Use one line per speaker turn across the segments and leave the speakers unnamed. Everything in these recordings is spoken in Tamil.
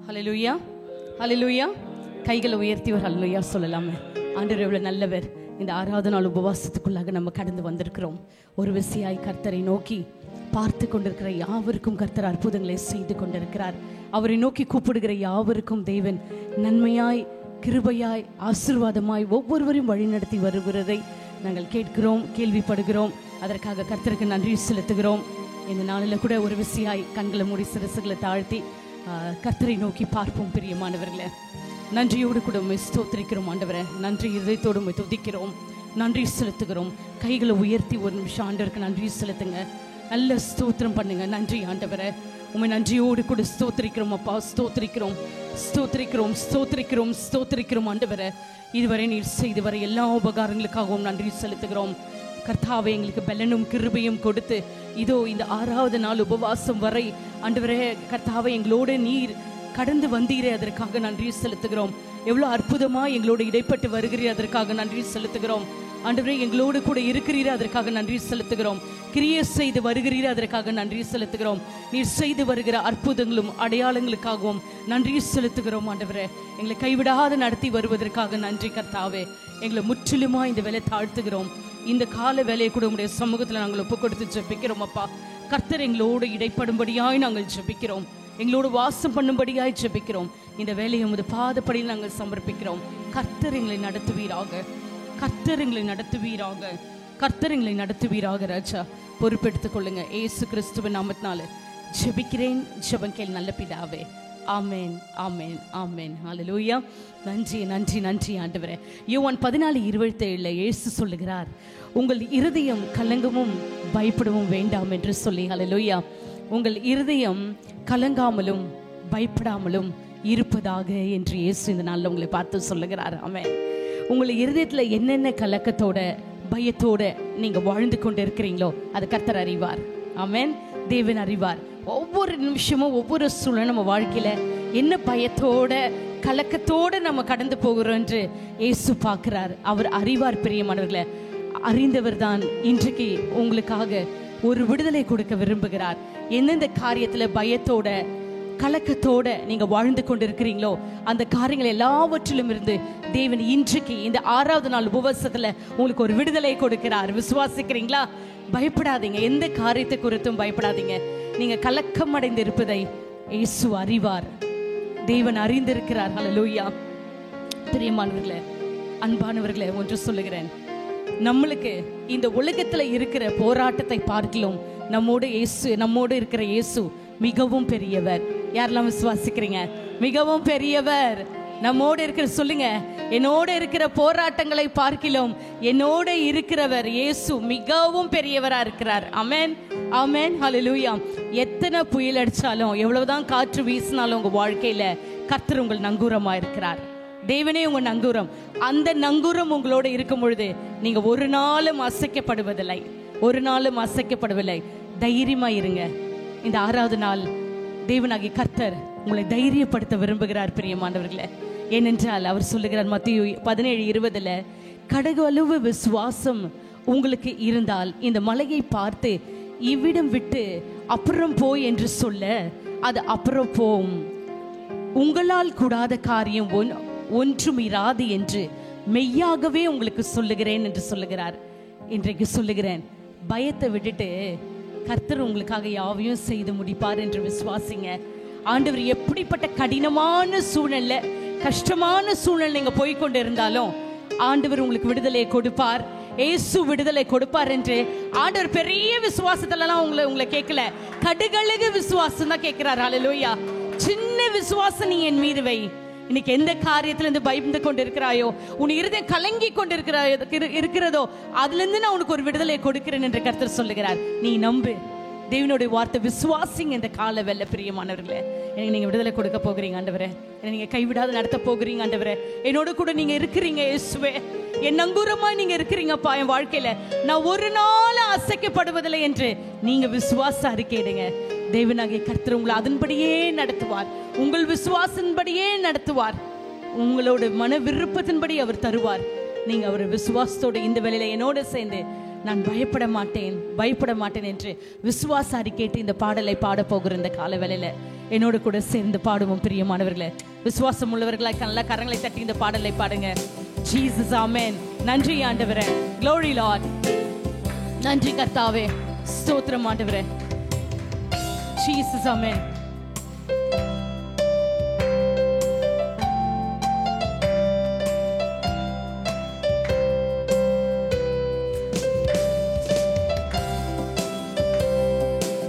ஹல்லேலூயா, ஹல்லேலூயா. கைகளை உயர்த்தி ஒரு ஹல்லேலூயா சொல்லலாமே. ஆண்டவர் எவ்வளவு நல்லவர். இந்த 6வது நாள் உபவாசத்துக்குள்ளாக நம்ம கடந்து வந்திருக்கிறோம். ஒரு விசையாய் கர்த்தரை நோக்கி பார்த்து கொண்டிருக்கிற யாவருக்கும் கர்த்தர் அற்புதங்களை செய்து கொண்டிருக்கிறார். அவரை நோக்கி கூப்பிடுகிற யாவருக்கும் தேவன் நன்மையாய், கிருபையாய், ஆசீர்வாதமாய் ஒவ்வொருவரையும் வழிநடத்தி வருகிறதை நாங்கள் கேட்கிறோம், கேள்விப்படுகிறோம். அதற்காக கர்த்தருக்கு நன்றி செலுத்துகிறோம். இந்த நாளில் கூட ஒரு விசையாய் கண்களை மூடி சிரசுகளை தாழ்த்தி கர்த்தரை நோக்கி பார்ப்போம். பிரியமானவர்களே, நன்றியோடு கூட உம்மை ஸ்தோத்திரிக்கிறோம் ஆண்டவரே. நன்றி இதயத்தோடு உம்மை துதிக்கிறோம், நன்றி செலுத்துகிறோம். கைகளை உயர்த்தி ஒரு நிமிஷம் ஆண்டவருக்கு நன்றி செலுத்துங்க. நல்ல ஸ்தோத்திரம் பண்ணுங்க. நன்றி ஆண்டவரே, உம்மை நன்றியோடு கூட ஸ்தோத்திரிக்கிறோம் அப்பா. ஸ்தோத்திரிக்கிறோம், ஸ்தோத்திரிக்கிறோம், ஸ்தோத்திரிக்கிறோம், ஸ்தோத்திரிக்கிறோம் ஆண்டவரே. இதுவரை நீர் செய்து வர எல்லா உபகாரங்களுக்காகவும் நன்றி செலுத்துகிறோம். கர்த்தாவை எங்களுக்கு பலனும் கிருபையும் கொடுத்து இதோ இந்த 6வது நாள் உபவாசம் வரை ஆண்டவரே கர்த்தாவை எங்களோடு நீர் கடந்து வந்தீரே, அதற்காக நன்றி செலுத்துகிறோம். எவ்வளோ அற்புதமா எங்களோடு இடைப்பட்டு வருகிறீர், அதற்காக நன்றி செலுத்துகிறோம். ஆண்டவரே எங்களோடு கூட இருக்கிறீரே, அதற்காக நன்றி செலுத்துகிறோம். கிரியை செய்து வருகிறீரே, அதற்காக நன்றி செலுத்துகிறோம். நீர் செய்து வருகிற அற்புதங்களும் அடையாளங்களுக்காகவும் நன்றி செலுத்துகிறோம் ஆண்டவரே. எங்களை கைவிடாது நடத்தி வருவதற்காக நன்றி கர்த்தாவே. எங்களை முற்றிலுமா இந்த வேலை தாழ்த்துகிறோம். இந்த கால வேலையை கூட உங்களுடைய சமூகத்தில் நாங்கள் ஒப்பு கொடுத்து ஜெபிக்கிறோம் அப்பா. கர்த்தர் எங்களோடு இடைப்படும்படியாய் நாங்கள் ஜெபிக்கிறோம், எங்களோடு வாசம் பண்ணும்படியாய் ஜெபிக்கிறோம். இந்த வேலையை உமது பாதப்படியில் நாங்கள் சமர்ப்பிக்கிறோம். கர்த்தர் எங்களை நடத்துவீராக, கர்த்தர் எங்களை நடத்துவீராக, கர்த்தர் எங்களை நடத்துவீராக. ராஜா பொறுப்பெடுத்துக் கொள்ளுங்க. இயேசு கிறிஸ்துவின் நாமத்தினால ஜெபிக்கிறேன், ஜெபம் கேள் நல்ல பிதாவே. ஆமேன், ஆமேன், ஆமேன். ஹல்லேலூயா. நன்றி, நன்றி, நன்றி ஆண்டவரே. யோவான் 14:27 இயேசு சொல்லுகிறார், உங்கள் இருதயம் கலங்கமும் பயப்படவும் வேண்டாம் என்று சொல்லி. ஹல்லேலூயா. உங்கள் இருதயம் கலங்காமலும் பயப்படாமலும் இருப்பதாக என்று இயேசு இந்த நாளில் உங்களை பார்த்து சொல்லுகிறார். ஆமென். உங்கள் இருதயத்தில் என்னென்ன கலக்கத்தோட பயத்தோட நீங்க வாழ்ந்து கொண்டு இருக்கிறீங்களோ அது கர்த்தர் அறிவார். ஆமென். தேவன் அறிவார். ஒவ்வொரு நிமிஷமும் ஒவ்வொரு சூழ்நிலை நம்ம வாழ்க்கையில என்ன பயத்தோட கலக்கத்தோட நம்ம கடந்து போகிறோம் என்று இயேசு பார்க்கிறார். அவர் அறிவார். பிரியமானவர்களே, அறிந்தவர் தான் இன்றைக்கு உங்களுக்காக ஒரு விடுதலை கொடுக்க விரும்புகிறார். எந்தெந்த காரியத்துல பயத்தோட கலக்கத்தோட நீங்க வாழ்ந்து கொண்டிருக்கிறீங்களோ அந்த காரியங்கள் எல்லாவற்றிலும் இருந்து தேவன் இன்றைக்கு இந்த 6வது நாள் உபவாசத்துல உங்களுக்கு ஒரு விடுதலை கொடுக்கிறார். விசுவாசிக்கிறீங்களா? பயப்படாதீங்க, எந்த காரியத்தை குறித்தும் பயப்படாதீங்க. நீங்க கலக்கம் அடைந்து இருப்பதை இயேசு அறிவார், தேவன் அறிந்திருக்கிறார். ஹல்லேலூயா. பிரியமானவர்களே, அன்பானவர்களே, ஒன்று சொல்லுகிறேன். நம்மளுக்கு இந்த உலகத்துல இருக்கிற போராட்டத்தை பார்க்கலாம் நம்மோடு இருக்கிற இயேசு மிகவும் பெரியவர். யாரெல்லாம் விசுவாசிக்கிறீங்க? மிகவும் பெரியவர் நம்மோடு இருக்கிற. சொல்லுங்க, என்னோடு இருக்கிற போராட்டங்களை பார்க்கிலும் என்னோடு இருக்கிறவர் இயேசு மிகவும் பெரியவரா இருக்கிறார். ஆமென், ஆமென், ஹல்லேலூயா. எத்தனை புயல் அடிச்சாலும், எவ்வளவுதான் காற்று வீசினாலும் உங்க வாழ்க்கையில கர்த்தர் உங்கள் நங்கூரமா இருக்கிறார். தேவனே உங்க நங்கூரம். அந்த நங்கூரம் உங்களோட இருக்கும் பொழுது நீங்க ஒரு நாளும் அசைக்கப்படுவதில்லை, ஒரு நாளும் அசைக்கப்படுவதில்லை. தைரியமா இருங்க. இந்த 6வது நாள் தேவனாகிய கர்த்தர் உங்களை தைரியப்படுத்த விரும்புகிறார். பிரியமானவர்களே, ஏனென்றால் அவர் சொல்லுகிறார் மத்தேயு 17:20 கடகு அளவு விசுவாசம் உங்களுக்கு இருந்தால் இந்த மலையை பார்த்து இவ்விடம் விட்டு அப்புறம் போய் என்று சொல்ல அது அப்புறம் போம். உங்களால் கூடாத காரியம் ஒன்றும் இராது என்று மெய்யாகவே உங்களுக்கு சொல்லுகிறேன் என்று சொல்லுகிறார். இன்றைக்கு சொல்லுகிறேன், பயத்தை விட்டுட்டு கர்த்தர் உங்களுக்காக யாவையும் செய்து முடிப்பார் என்று விசுவாசிங்க. ஆண்டவர் எப்படிப்பட்ட கடினமான சூழ்நிலை, கஷ்டமான சூழ்நிலை நீங்க போய்கொண்டு இருந்தாலும் ஆண்டவர் உங்களுக்கு விடுதலை கொடுப்பார். இயேசு விடுதலை கொடுப்பார் என்று ஆண்டவர் பெரிய விசுவாசத்துலலாம் உங்களை கேட்கல, கடுகளகு விசுவாசம் தான் கேட்கிறார். ஹல்லேலூயா. சின்ன விசுவாசம் நீ என் மீது வை. இன்னைக்கு எந்த காரியத்துல இருந்து பயந்து கொண்டு இருக்கிறாயோ, உன் இருதயம் கலங்கி கொண்டு இருக்கிறதோ அதுல இருந்து நான் உனக்கு ஒரு விடுதலை கொடுக்கிறேன் என்று கர்த்தர் சொல்லுகிறார். நீ நம்பு, தேவனுடைய வார்த்தை விசுவாசிங்க. இந்த கால வெல்ல பிரியமானவர்களே, எனக்கு நீங்க விடுதலை கொடுக்க போகிறீங்க ஆண்டவரே. நீங்க கைவிடாத நடத்த போகிறீங்க ஆண்டவரே. என்னோட கூட நீங்க இருக்கிறீங்க இயேசுவே. என் நங்கூரமா நீங்க இருக்கிறீங்கப்பா. என் வாழ்க்கையில நான் ஒரு நாள் அசைக்கப்படுவதில்லை என்று நீங்க விசுவாச அறிக்கையிடுங்க. தேவனாகிய கர்த்தர் உங்களை அதன்படியே நடத்துவார், உங்கள் விசுவாசத்தின்படியே நடத்துவார், உங்களோட மன விருப்பத்தின்படி அவர் தருவார். நீங்க அவர் விசுவாசத்தோட இந்த வேளையில என்னோட சேர்ந்து நான் பயப்பட மாட்டேன் பயப்பட மாட்டேன் என்று விசுவாச அறிக்கையிட்டு இந்த பாடலை பாட போகிற இந்த கால வேளையில என்னோடு கூட சேர்ந்து பாடுவோம். பிரியமானவர்களே, விசுவாசம் உள்ளவர்களாய் நல்ல கரங்களை தட்டி இந்த பாடலை பாடுங்க. ஜீசஸ், ஆமென். நன்றி ஆண்டவரே, glory Lord. நன்றி கர்த்தாவே, ஸ்தோத்திரம் ஆண்டவரே. ஜீசஸ், ஆமென்.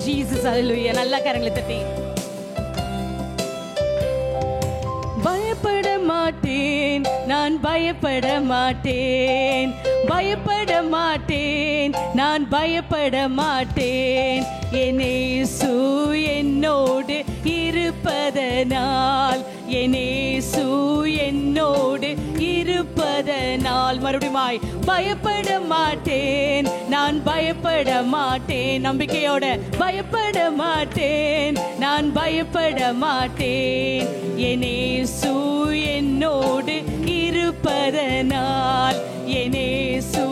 ஜீசஸ், ஹல்லேலூயா. நல்ல கரங்களை தட்டி. பயப்பட மாட்டேன், நான் பயப்பட மாட்டேன், பயப்பட மாட்டேன், நான் பயப்பட மாட்டேன். என் இயேசு என்னோடு இருப்பதனால், என் இயேசு என்னோடு இருப்பதனால். மறுபடியும் பயப்பட மாட்டேன், நான் பயப்பட மாட்டேன். நம்பிக்கையோட பயப்பட மாட்டேன், நான் பயப்பட மாட்டேன். என் இயேசு என்னோடு இருப்பதனால், என் இயேசு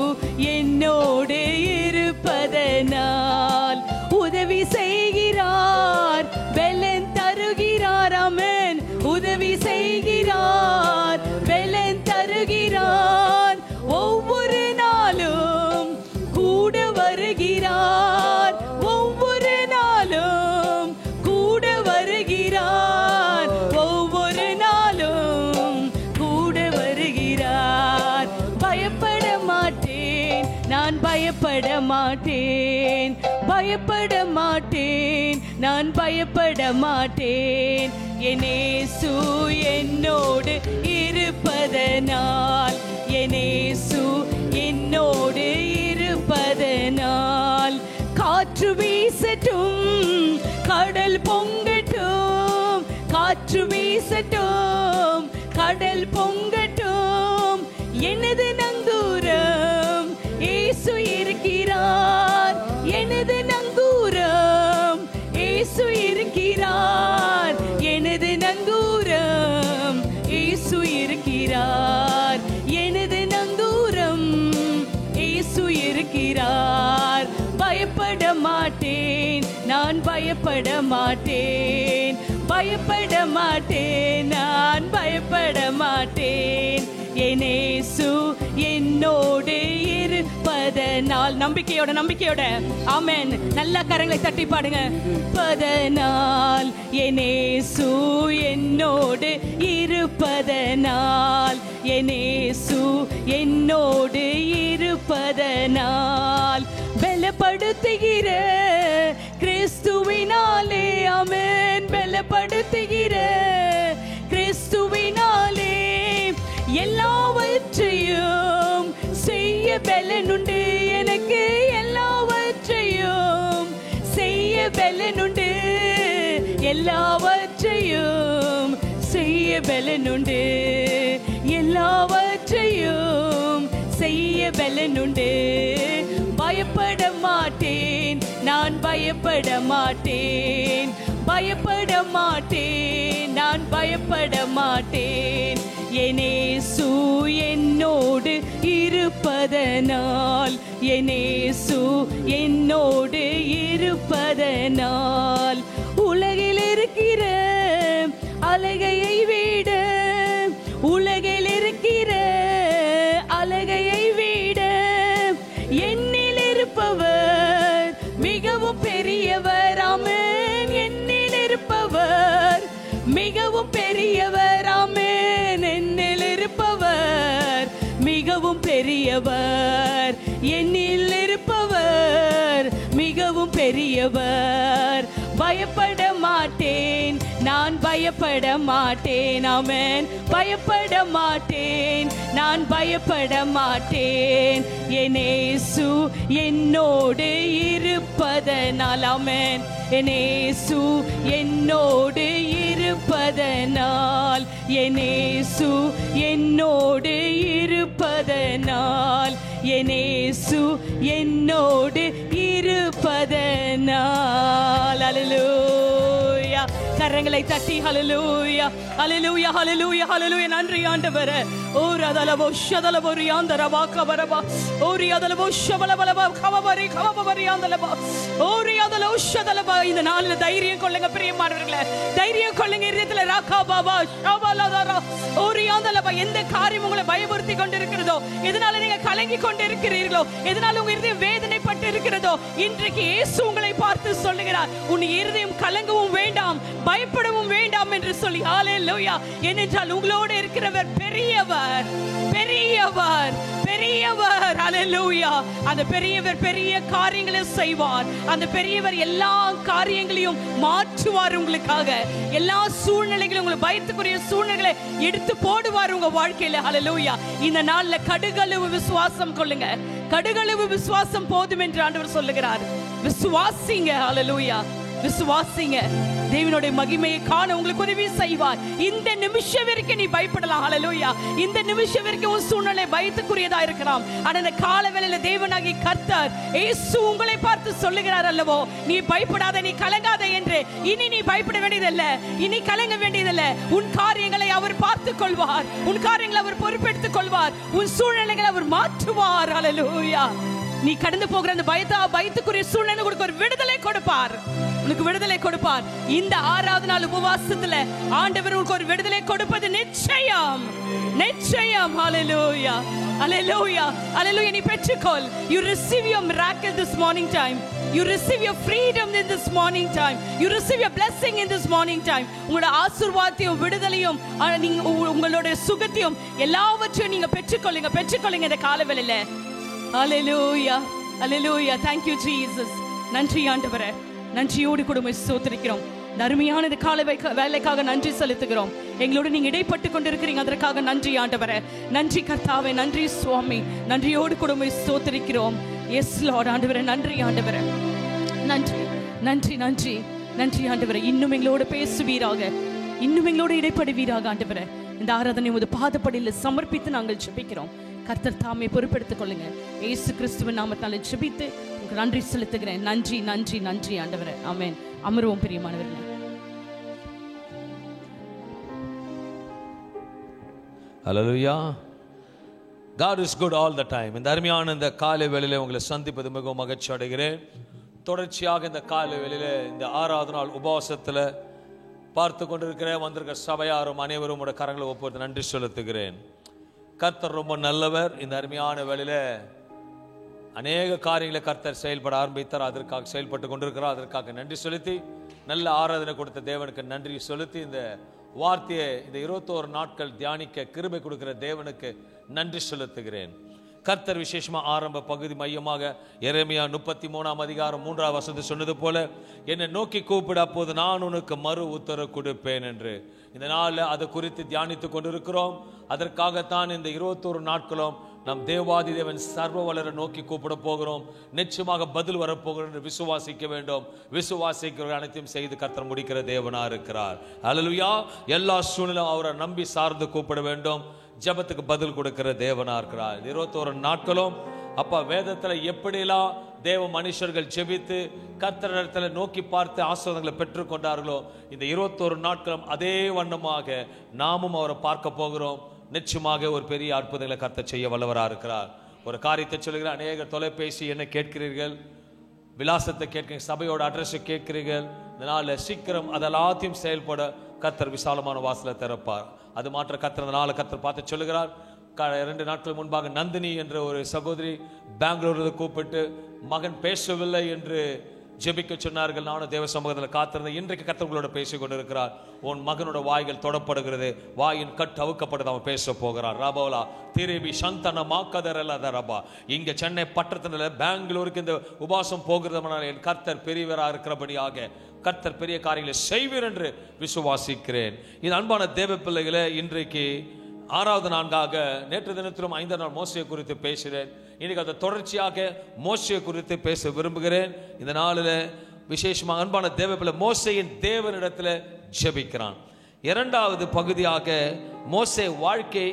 என்னோடு இருப்பதனால். உதவி செய்கிறார், பெலன் தருகிறார். ஆமென். உதவி செய்கிறார், பெலன் தருகிறார். ஒவ்வொரு நாளும் கூட வருகிறார், ஒவ்வொரு நாளும் கூட வருகிறார், ஒவ்வொரு நாளும் கூட வருகிறார். பயப்பட மாட்டேன், நான் பயப்பட மாட்டேன், பயப்பட மாட்டேன், நான் பயப்பட மாட்டேன். என் இயேசு என்னோடு இருப்பதனால், என் இயேசு என்னோடு இருப்பதனால். காற்று வீசட்டும், கடல் பொங்கட்டும், காற்று வீசட்டும், கடல் பொங்கட்டும். எனது நங்கூரம் இயேசு இருக்கிறார், எனது நங்கூரம் இயேசு இருக்கிறார், எனது நங்கூரம் இயேசு இருக்கிறார், எனது நங்கூரம் இயேசு இருக்கிறார். பயப்பட மாட்டேன், நான் பயப்பட மாட்டேன், பயப்பட மாட்டேன், நான் பயப்பட மாட்டேன். என் இயேசு என்னோடு இருப்பதனால். நம்பிக்கையோட நம்பிக்கையோட ஆமென். நல்ல கரங்களை தட்டி பாடுங்க. பதனால், என் இயேசு என்னோடு இருப்பதனால், என் இயேசு என்னோடு இருப்பதனால். பலப்படுத்துகிற கிறிஸ்துவினாலே, ஆமென். பலப்படுத்துகிற கிறிஸ்துவினாலே எல்லாவற்றையும் செய்ய பலனுண்டு எனக்கு, எல்லாவற்றையும் செய்ய பலனுண்டு, எல்லாவற்றையும் செய்ய பலனுண்டு, எல்லாவற்றையும் செய்ய பலனுண்டு. பயப்பட மாட்டேன், நான் பயப்பட மாட்டேன், பயப்பட மாட்டேன், நான் பயப்பட மாட்டேன். என் இயேசு என்னோடு இருப்பதனால், என் இயேசு என்னோடு இருப்பதனால். உலகில் இருக்கிற அழகையை விட, உலகில் இருக்கிற அழகையை விட என்னில் இருப்பவர் மிகவும் பெரியவர். ஆமென். என்னில் இருப்பவர் மிகவும் பெரியவர். ஆமென். என்னில் இருப்பவர் மிகவும் பெரியவர், என்னில் இருப்பவர் மிகவும் பெரியவர். பயப்பட மாட்டேன், நான் பயப்பட மாட்டேன். ஆமென். பயப்பட மாட்டேன், நான் பயப்பட மாட்டேன். என் இயேசு என்னோடு இருப்பதனால், ஆமென். என் இயேசு என்னோடு இருப்பதனால், என் இயேசு என்னோடு இருப்பதனால், என் இயேசு என்னோடு இருப்பதனால். அல்லேலூயா. கரங்களை தட்டி ஹல்லேலூயா ஹல்லேலூயா ஹல்லேலூயா ஹல்லேலூயா. நன்றி ஆண்டவரே. ஓ ரதலபோ ஷதலபோ ரியாந்தரபா கபரபா ஓ ரியாதலபோ ஷபலபலபா கபபரி கபபரி ஆந்தலபா ஓ ரியாதலோ ஷதலபா. இந்த நாளில தைரியம் கொள்ளுங்க பிரியமானவர்களே, தைரியம் கொள்ளுங்க. இதயத்துல ராகா பாபா ஷபலதரா ஓ ரியாந்தலபா. எந்த காரியம் உங்களை பயமுறுத்தி கொண்டிருக்கிறதோ, எதனால நீங்க கலங்கி கொண்டிருக்கிறீர்களோ, எதனால உங்க இதயம் வேதனைப்பட்டு இருக்கிறதோ, இன்றைக்கு இயேசு உங்களை பார்த்து சொல்லுகிறார், உன் இருதயம் கலங்கவும் வேண்டாம், பயப்படவும் வேண்டாம் என்று சொல்லி. ஹல்லேலூயா. ஏனென்றால் உங்களோடு இருக்கிறவர் பெரியவர், பெரியவர், பெரியவர். ஹல்லேலூயா. அந்த பெரியவர் பெரிய காரியங்களை செய்வார். அந்த பெரியவர் எல்லா காரியங்களையும் மாற்றுவார் உங்களுக்காக. எல்லா சூழ்நிலைகளும், உங்களை பயத்துக்குரிய சூழ்நிலைகளை எடுத்து போடுவார் உங்க வாழ்க்கையில. ஹல்லேலூயா. இந்த நாள்ல கடுகளவு விசுவாசம் கொள்ளுங்க. கடுகளவு விசுவாசம் போதும் என்று ஆண்டவர் சொல்லுகிறார். விசுவாசிங்க. ஹல்லேலூயா. விசுவாசிங்க. தேவனுடைய மகிமையை காண உங்களுக்கு உதவி செய்வார். இந்த நிமிஷம் வரைக்கும் நீ பயப்படலாம். ஹல்லேலூயா. இந்த நிமிஷம் வரைக்கும் உன் சூழ்நிலை பயத்துக்குரியதா இருக்கலாம். ஆனா இந்த கால வேளையில தேவனாகிய கர்த்தர் இயேசு உங்களை பார்த்து சொல்லுகிறார் அல்லவோ, நீ பயப்படாத, நீ கலங்காத என்று. இனி நீ பயப்பட வேண்டியதில்ல, இனி கலங்க வேண்டியதில்ல. உன் காரியங்களை அவர் பார்த்துக் கொள்வார், உன் காரியங்களை அவர் பொறுப்பெடுத்துக் கொள்வார், உன் சூழ்நிலைகளை அவர் மாற்றுவார். ஹல்லேலூயா. நீ கடந்து போகிற அந்த பயத்துக்குரிய சூழ்நிலை உனக்கு ஒரு விடுதலை கொடுப்பார், உனக்கு விடுதலை கொடுப்பார். இந்த 6வது நாள் உபவாசத்துல ஆண்டவர் உனக்கு ஒரு விடுதலை கொடுப்பது நிச்சயம், நிச்சயம். ஹல்லேலூயா ஹல்லேலூயா ஹல்லேலூயா. நீ பெற்றுக்கொள். You receive your miracle this morning time. You receive your freedom in this morning time. You receive your blessing in this morning time. உங்களோட ஆசீர்வாதத்தையும் விடுதலையும் உங்களுடைய சுகத்தையும் எல்லாவற்றையும் நீங்க பெற்றுக்கொள்ளுங்க, பெற்றுக்கொள்ளுங்க இந்த காலவேளையில. ஹல்லேலூயா ஹல்லேலூயா. Thank you Jesus. நன்றி ஆண்டவரே. நன்றியோடு கூட ஸ்தோத்திரிக்கிறோம். அருமையான இந்த கால வேலைக்காக நன்றி செலுத்துகிறோம். எங்களோடு நீங்க இடைப்பட்டு கொண்டிருக்கிறீங்க, அதற்காக நன்றி ஆண்டவரே. நன்றி கர்த்தாவே, நன்றி சுவாமி. நன்றியோடு கூட ஸ்தோத்திரிக்கிறோம். Yes lord. ஆண்டவரே நன்றி ஆண்டவரே. நன்றி நன்றி நன்றி நன்றி ஆண்டவரே. இன்னும் எங்களோடு பேசுவீராக, இன்னும் எங்களோடு இடைப்படுவீராக ஆண்டவரே. இந்த ஆராதனை உமது பாதப்படியில் சமர்ப்பித்து நாங்கள் ஜெபிக்கிறோம். கர்த்தர் தாமே பொறுப்பெடுத்துக் கொள்ளுங்க. இயேசு கிறிஸ்துவின் நாமத்தால் ஜெபித்து உங்களுக்கு நன்றி செலுத்துகிறேன். நன்றி நன்றி நன்றி ஆண்டவரே. ஆமென். அமருவோம் பிரியமானவர்களே.
ஹல்லேலூயா. God is good all the time. இந்த அருமையான இந்த காலை வேளையிலே உங்களை சந்திப்பது மிகவும் மகிழ்ச்சி அடைகிறேன். தொடர்ச்சியாக இந்த காலை வேளையிலே இந்த 6வது நாள் உபவாசத்தில் பார்த்து கொண்டிருக்கிற வந்திருக்கிற சபையாரும் அனைவரும் உடைய கரங்களை ஒப்புவித்து நன்றி செலுத்துகிறேன். கர்த்தர் ரொம்ப நல்லவர். இந்த அருமையான வேளையில அநேக காரியங்களை கர்த்தர் செயல்பட ஆரம்பித்தார். அதற்காக செயல்பட்டு கொண்டிருக்கிறார். அதற்காக நன்றி செலுத்தி, நல்ல ஆராதனை கொடுத்த தேவனுக்கு நன்றி செலுத்தி, இந்த வார்த்தையை இந்த 21 நாட்கள் தியானிக்க கிருபை கொடுக்கிற தேவனுக்கு நன்றி செலுத்துகிறேன். கர்த்தர் விசேஷமா ஆரம்ப பகுதி மையமாக எரேமியா 33ஆம் அதிகாரம் 3ஆம் வசனம் சொன்னது போல, என்னை நோக்கி கூப்பிட, அப்போது நான் உனக்கு மறு உத்தரவு கொடுப்பேன் என்று. இந்த நாளில் அதை குறித்து தியானித்துக் கொண்டிருக்கிறோம். அதற்காகத்தான் இந்த 21 நாட்களும் நம் தேவாதி தேவன் சர்வ வல்லவரை நோக்கி கூப்பிட போகிறோம். நிச்சயமாக பதில் வரப்போகிறோம் என்று விசுவாசிக்க வேண்டும். விசுவாசிக்கிற அனைத்தையும் செய்து கர்த்தர் முடிக்கிற தேவனா இருக்கிறார். ஹல்லேலூயா. எல்லா சூழ்நிலையும் அவரை நம்பி சார்ந்து கூப்பிட வேண்டும். ஜபத்துக்கு பதில் கொடுக்கிற தேவனா இருக்கிறார். 21 நாட்களும் அப்பா வேதத்துல எப்படிலாம் தேவ மனுஷர்கள் ஜெபித்து கர்த்தரிடத்துல நோக்கி பார்த்து ஆசீர்வாதங்களை பெற்றுக் கொண்டார்களோ, இந்த 21 நாட்களும் அதே வண்ணமாக நாமும் அவரை பார்க்க போகிறோம். நிச்சயமாக ஒரு பெரிய அற்புதங்களை கர்த்தர் செய்ய வல்லவராக இருக்கிறார். ஒரு காரியத்தை சொல்லுகிற அநேக தொலைபேசி என்ன கேட்கிறீர்கள், விலாசத்தை கேட்கிறீங்க, சபையோட அட்ரஸ் கேட்கிறீர்கள். இதனால சீக்கிரம் அதெல்லாத்தையும் செயல்பட கர்த்தர் விசாலமான வாசலை திறப்பார். அது மாற்ற கர்த்தர் நாளை கர்த்தர் பார்த்து சொல்லுகிறார். 2 நாட்கள் முன்பாக நந்தினி என்ற ஒரு சகோதரி பெங்களூரில் கூப்பிட்டு மகன் பேசவில்லை என்று ஜெபிக்க சொன்னார்கள். நானும் தேவ சமூகத்தில் காத்திருந்தேன். இன்றைக்கு கர்த்தர் உங்களோட பேசிக் கொண்டிருக்கிறார். உன் மகனோட வாய்கள் தொடப்படுகிறது, வாயின் கட்டு அவுக்கப்படுது, அவன் பேச போகிறார். ரபோலா திரும்பி சந்தன மாக்கதரல ரபா. இங்க சென்னை பட்டணத்துல பெங்களூருக்கு இந்த உபாசம் போகிறதுனால என் கர்த்தர் பெரியவராக இருக்கிறபடியாக கர்த்தர் பெரிய காரியங்களை செய்வீர் என்று விசுவாசிக்கிறேன். இது அன்பான தேவ பிள்ளைகளே, இன்றைக்கு 6வது நான்காக நேற்று தினத்திலும் 5ஆம் நாள் மோசே குறித்து பேசுகிறேன். இன்னைக்கு அதை தொடர்ச்சியாக மோசே குறித்து பேச விரும்புகிறேன். இந்த நாளில் விசேஷமாக அன்பான தேவ பிள்ளை மோசேயின் தேவனிடத்தில் ஜெபிக்கிறான். 2வது பகுதியாக மோசே வாழ்க்கை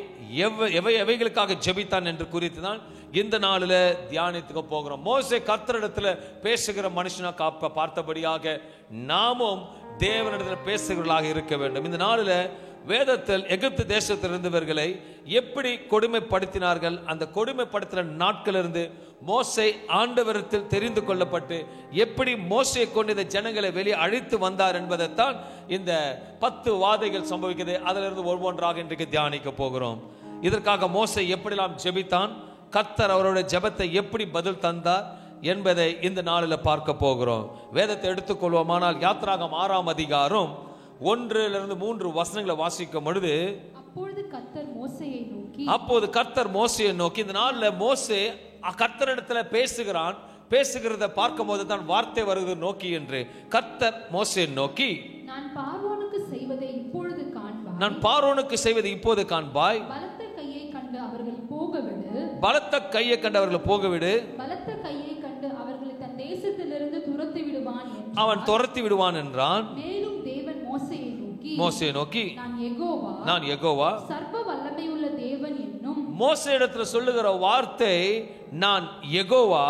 எவைகளுக்காக ஜெபித்தான் என்று குறித்து தான் இந்த நாளில் தியானித்துக்க போகிறோம். மோசே கர்த்தரிடத்தில் பேசுகிற மனுஷனா பார்த்தபடியாக நாமும் தேவனிடத்தில் பேசுகிறவர்களாக இருக்க வேண்டும். இந்த நாளில் வேதத்தில் எகிப்து தேசத்தில் இருந்தவர்களை எப்படி கொடுமைப்படுத்தினார்கள், அந்த கொடுமைப்படுத்தின நாட்களிலிருந்து மோசே ஆண்டவரத்தில் தெரிந்து கொள்ளப்பட்டு எப்படி மோசையை கொண்டு இந்த ஜனங்களை வெளியே அழைத்து வந்தார் என்பதைத்தான் இந்த 10 வாதைகள் சம்பவிக்கிறது. அதிலிருந்து ஒவ்வொன்றாக இன்றைக்கு தியானிக்க போகிறோம். இதற்காக மோசே எப்படிலாம் ஜெபித்தான், கர்த்தர் அவருடைய ஜெபத்தை எப்படி பதில் தந்தார் என்பதை இந்த நாளில் பார்க்க போகிறோம். வேதத்தை எடுத்துக்கொள்வோமானால் யாத்ராகமம் 6ஆம் அதிகாரம் 1-3 வசனங்களை வாசிக்கும் பொழுது, அப்போது கர்த்தர் மோசேயை நோக்கி, இந்த நாளில் மோசே கர்த்தரிடத்துல பேசுகிறத பார்க்கும் போது தான் வார்த்தை வருகிறது நோக்கி என்று. கர்த்தர் மோசேயை நோக்கி, நான் பார்வோனுக்கு செய்வதை இப்போது காண்பாய், பலத்த கையை கண்டு அவர்களை போகவிடு, பலத்த கையை கண்டு அவர்களை தன் தேசத்திலிருந்து அவன் துரத்தி விடுவான் என்றான். மேலும் தேவன் மோசேயை நோக்கி, நான் யெகோவா சர்வ வல்லமையுள்ள தேவன் என்னும். மோசே இடத்துல சொல்லுகிற வார்த்தை நான் யெகோவா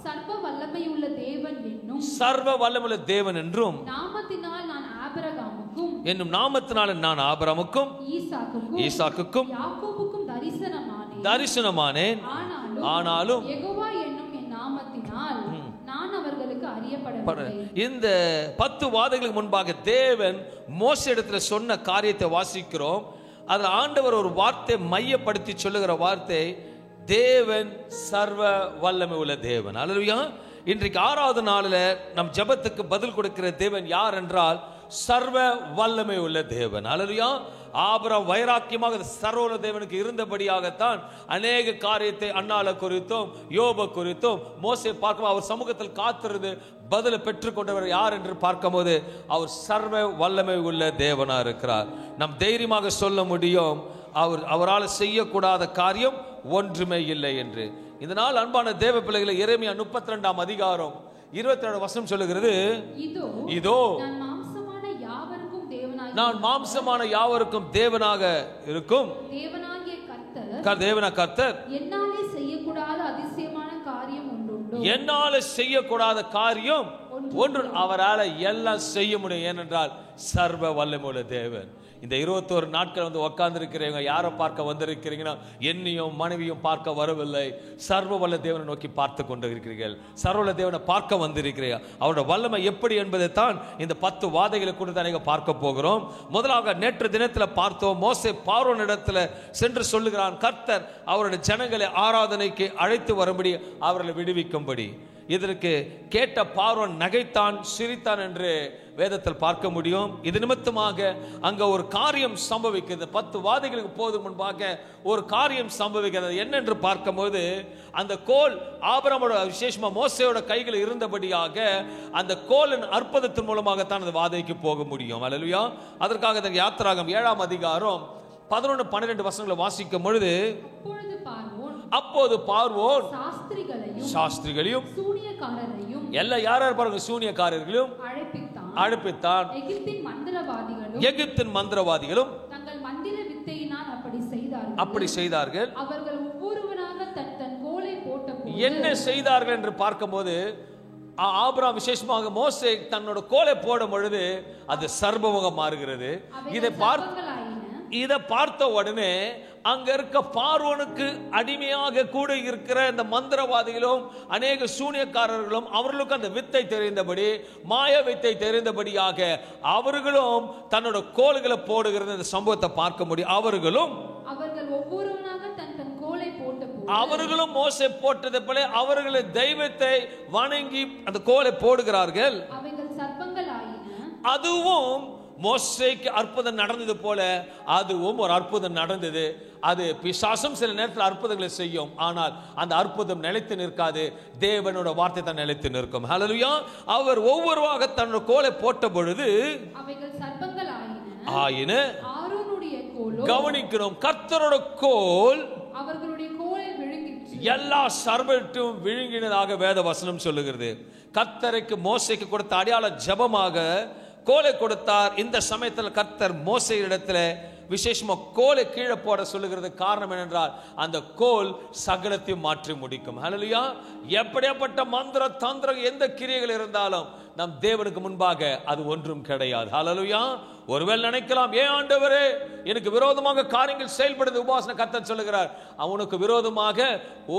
சர்வ வல்லமையுள்ள தேவன் என்னும், சர்வ வல்லமையுள்ள தேவன் என்றும், நாமத்தினால் நான் ஆபிரகாமுக்கும் என்னும் நாமத்தினால் நான் ஆபிரகாமுக்கும் ஈசாக்குக்கும் யாக்கோபுக்கும் தரிசனமானேன். ஆனாலும் யெகோவா என்னும் என் நாமத்தினால் நான் அவர்களுக்கு அறியப்படவில்லை. இந்த 10 வாதைகளுக்கு முன்பாக தேவன் மோசே இடத்துல சொன்ன காரியத்தை வாசிக்கிறோம். அதுல ஆண்டவர் ஒரு வார்த்தை மையப்படுத்தி சொல்லுகிற வார்த்தை, தேவன் சர்வ வல்லமை உள்ள தேவன். அல்லேலூயா. இன்றைக்கு 6வது நாளில் நம் ஜெபத்துக்கு பதில் கொடுக்கிற தேவன் யார் என்றால் சர்வ வல்லமை உள்ள தேவன். அல்லேலூயா. ஆபிரகாம் வைராக்கியமாக சர்வ தேவனுக்கு இருந்தபடியாகத்தான் அநேக காரியத்தை அன்னால குறித்தும் யோப குறித்தும் மோசே பார்க்கும் அவர் சமூகத்தில் காத்திருந்து பதிலை பெற்றுக்கொண்டவர் யார் என்று பார்க்கும்போது அவர் சர்வ வல்லமை உள்ள தேவனா இருக்கிறார். நம் தைரியமாக சொல்ல முடியும், அவரால் செய்யக்கூடாத காரியம் ஒன்றுமே இல்லை என்று. இதனால் அன்பான தேவ பிள்ளைகளை, எரேமியா 32ஆம் அதிகாரம் 22 வசனம் சொல்லுகிறது, இதோ நான் மாம்சமான யாவருக்கும் தேவனாக இருக்கும் தேவனாகிய கர்த்தர் என்னாலே செய்யக்கூடாத காரியம் ஒன்று அவரால் எல்லாம் செய்ய முடியும். ஏனென்றால் சர்வ வல்லமையுள்ள தேவன். இந்த 21 நாட்கள் உட்கார்ந்து இருக்கிறீங்க, யாரை பார்க்க வந்திருக்கிறீங்கன்னா என்னையும் மனைவியும் பார்க்க வரவில்லை, சர்வ வல்ல தேவனை நோக்கி பார்த்து கொண்டு இருக்கிறீர்கள். சர்வ தேவனை பார்க்க வந்திருக்கிறீர்கள். அவருடைய வல்லமை எப்படி என்பதை தான் இந்த 10 வாதைகளை கூட தான் பார்க்க போகிறோம். முதலாக நேற்று தினத்தில் பார்த்தோம், மோசே பார்வோன் இடத்துல சென்று சொல்லுகிறான், கர்த்தர் அவருடைய ஜனங்களை ஆராதனைக்கு அழைத்து வரும்படி அவர்களை விடுவிக்கும்படி. இதற்கு கேட்ட பார்வோன் நகைத்தான், சிரித்தான் என்று வேதத்தில் பார்க்க முடியும். இது நிமித்தமாக அங்க ஒரு காரியம் சம்பவிக்கிறது. 10 வாதைகளுக்கு போது முன்பாக ஒரு காரியம் சம்பவிக்கிறது. என்னென்று பார்க்கும்போது, அந்த கோல் ஆபிரகாமோட விசேஷமா மோசேயோட கைகள் இருந்தபடியாக அந்த கோலின் அற்புதத்தின் மூலமாகத்தான் அந்த வாதைக்கு போக முடியும். அல்லேலூயா. அதற்காக யாத்ராகமம் 7ஆம் அதிகாரம் 11-12 வசனங்களை வாசிக்கும் பொழுது, அப்போது பார்வோன் சாஸ்திரிகளையும் எல்லா யார் பாருங்க சூனியக்காரர்களையும் அழைப்பித்தான். எகிப்தின் மந்திரவாதிகளும் தங்கள் மந்திர வித்தையினால் அப்படி செய்தார்கள். அவர்கள் ஒவ்வொருவராக தன் கோலை போட்டபோது என்ன செய்தார்கள் என்று பார்க்கும்போது, ஆபிரகாம் விசேஷமாக மோசே தன்னோட கோலை போடும் பொழுது அது சர்வமுகம் மாறுகிறது. இதை பார்த்த உடனே அங்க இருக்க பார்வோனுக்கு அடிமையாக கூட இருக்கிற இந்த மந்திரவாதிகளும் அநேக சூனியக்காரர்களும் அவர்களுக்கு அந்த வித்தை தெரிந்தபடி, மாய வித்தை தெரிந்தபடியாக அவர்களும் தன்னோட கோல்களை போடுகிற இந்த சம்பவத்தை பார்க்க முடியும். அவர்கள் ஒவ்வொருவராக தன் கோலை போட்டபோது அவர்களும் மோசே போட்டதை போல அவர்களை தெய்வத்தை வணங்கி அந்த கோலை போடுகிறார்கள். அவைகள் சர்ப்பங்கள் ஆயின. அதுவும் மோசேக்கு அற்புதம் நடந்தது போல அதுவும் ஒரு அற்புதம் நடந்தது. அது பிசாசும் சில நேரத்தில் அற்புதங்களை செய்யும், ஆனால் அந்த அற்புதம் நிலைத்து நிற்காது. தேவனோட வார்த்தை தான் நிலைத்து நிற்கும். ஹல்லேலூயா. அவர் ஒவ்வொருவாக தன்னோட கோலை போட்ட பொழுது அவைகள் சர்ப்பங்கள் ஆயின. ஆரோனுடைய கோல் கவனிக்கிறோம், கர்த்தரோட கோல் அவர்களுடைய கோலை விழுங்கிற்று. எல்லா சர்ப்பத்தையும் விழுங்கினதாக வேத வசனம் சொல்லுகிறது. கர்த்தருக்கு மோசேக்கு கொடுத்த அடையாள ஜெபமாக கோலை கொடுத்தார். இந்த சமயத்தில் கர்த்தர் மோசேயிடத்துல விசேஷமா கோலை கீழே போட சொல்லுகிறது காரணம் என்னென்றால் அந்த கோல் சகலத்தையும் மாற்றி முடிக்கும். ஹல்லேலூயா. எப்படியாப்பட்ட மந்திர தந்திர எந்த கிரியைகள் இருந்தாலும் நம் தேவனுக்கு முன்பாக அது ஒன்றும் கிடையாது. ஹல்லேலூயா. ஒருவேளை நினைக்கலாம், ஏன் ஆண்டவரே எனக்கு விரோதமாக காரியங்கள் செயல்படுது? உபாசன கர்த்தர் சொல்லுகிறார், அவனுக்கு விரோதமாக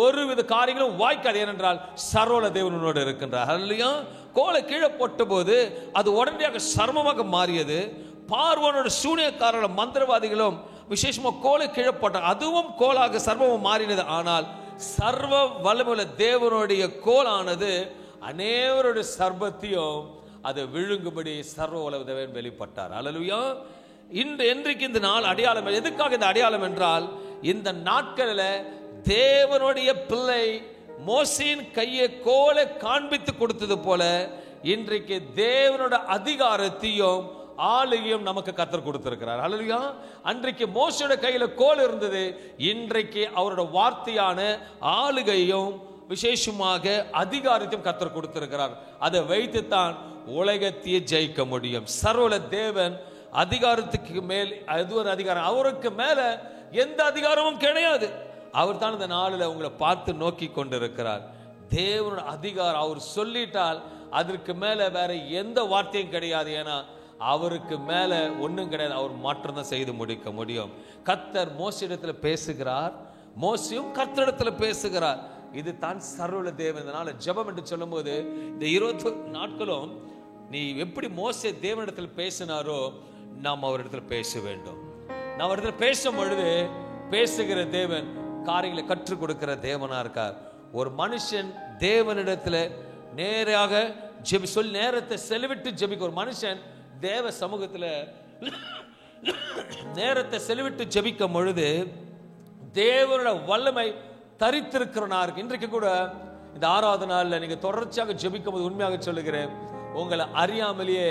ஒருவித காரியங்களும் வாய்க்காது. ஏனென்றால் சர்வல தேவனோடு இருக்கின்றார். ஹல்லேலூயா. கோலை கீழே போட்ட போது அது உடனடியாக சர்மமாக மாறியது. பார்வோனோட சூனியக்காரர்களும் மந்திரவாதிகளும் விசேஷமா கோலை கீழே போட்டாங்க. அதுவும் கோலாக சர்வமும் மாறினது. ஆனால் சர்வ வல்லமையுள்ள தேவனுடைய கோலானது அநேகருடைய சர்வத்தையும் அது விழுங்கும்படி சர்வ வல்லமை தேவன் வெளிப்பட்டார். ஹல்லேலூயா. இன்றைக்கு இந்த நாள் அடையாளம். எதுக்காக இந்த அடையாளம் என்றால், இந்த நாட்களில் தேவனுடைய பிள்ளை மோசேயின் கையை கோலை காண்பித்து கொடுத்தது போல இன்றைக்கு தேவனோட அதிகாரத்தையும் ஆளுகையும் நமக்கு கர்த்தர் கொடுத்திருக்கிறார். ஹல்லேலூயா. அன்றைக்கு மோசேயோட கையில கோல் இருந்தது. இன்றைக்கு அவரோட வார்த்தையான ஆளுகையும் விசேஷமாக அதிகாரத்தையும் கர்த்தர் கொடுத்திருக்கிறார். அதை வைத்துத்தான் உலகத்தையே ஜெயிக்க முடியும். சர்வல தேவன் அதிகாரத்துக்கு மேல் அது ஒரு அதிகாரம். அவருக்கு மேல எந்த அதிகாரமும் கிடையாது. அவர் தான் இந்த நாளில் உங்களை பார்த்து நோக்கி கொண்டிருக்கிறார். தேவனோட அதிகாரம் அவர் சொல்லிட்டால் அதற்கு மேல வேற எந்த வார்த்தையும் கிடையாது. ஏன்னா அவருக்கு மேல ஒன்றும் கிடையாது. அவர் மாற்றம் தான் செய்து முடிக்க முடியும். கர்த்தர் மோசேயிடத்தில் பேசுகிறார், மோசேயும் கர்த்தரிடத்தில் பேசுகிறார். இது தான் சர்வல தேவன். இதனால ஜெபம் என்று சொல்லும் போது இந்த 21 நாட்களும் நீ எப்படி மோசே தேவனிடத்தில் பேசினாரோ நாம் அவரிடத்தில் பேச வேண்டும். நாம் அவரிடத்தில் பேசும் பொழுது பேசுகிற தேவன் காரியங்களை கற்றுக் கொடுக்கிற தேவனா இருக்கார். ஒரு மனுஷன் தேவனிடத்துல நேராக சொல்லி நேரத்தை செலவிட்டு ஜெபிக்க, ஒரு மனுஷன் தேவ சமூகத்துல நேரத்தை செலவிட்டு ஜெபிக்கும் பொழுது தேவனோட வல்லமை தரித்திருக்கிறவனா இருக்கு. இன்றைக்கு கூட இந்த 6வது நாள்ல நீங்க தொடர்ச்சியாக ஜெபிக்கும் போது உண்மையாக சொல்லுகிறேன், உங்களை அறியாமலேயே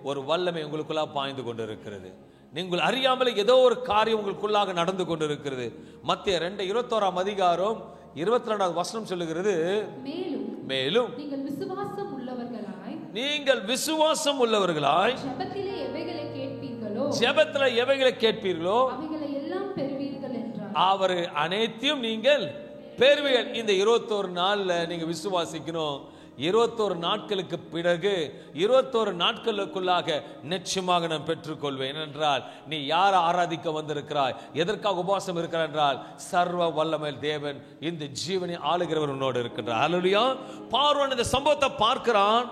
ஒரு வல்லமை உங்களுக்குள்ளா பாய்ந்து கொண்டு இருக்கிறது. நீங்கள் அறியாமலே ஏதோ ஒரு காரியம் உங்களுக்குள்ளாக நடந்து கொண்டிருக்கிறது. மத்திய 2:21 அதிகாரம் 22வது வசனம் சொல்லுகிறது, மேலும் நீங்கள் விசுவாசம் உள்ளவர்களாய் ஜெபத்திலே எவைகளை கேட்பீர்களோ அவர் அனைத்தையும் நீங்கள் பெறுவீர்கள். இந்த 21 நாள்ல நீங்க விசுவாசிக்கணும். 21 நாட்களுக்கு பிறகு 21 நாட்களுக்குள்ளாக நிச்சயமாக நான் பெற்றுக்கொள்வேன். என்றால் நீ யாரை ஆராதிக்க வந்திருக்கிறாய், எதற்காக உபவாசம் இருக்கிறாய் என்றால் சர்வ வல்லமை தேவன் இந்த ஜீவனை ஆளுகிறவர் உன்னோடு இருக்கின்றார். ஹல்லேலூயா. பார்வோன் இந்த சம்பவத்தை பார்க்கிறான்.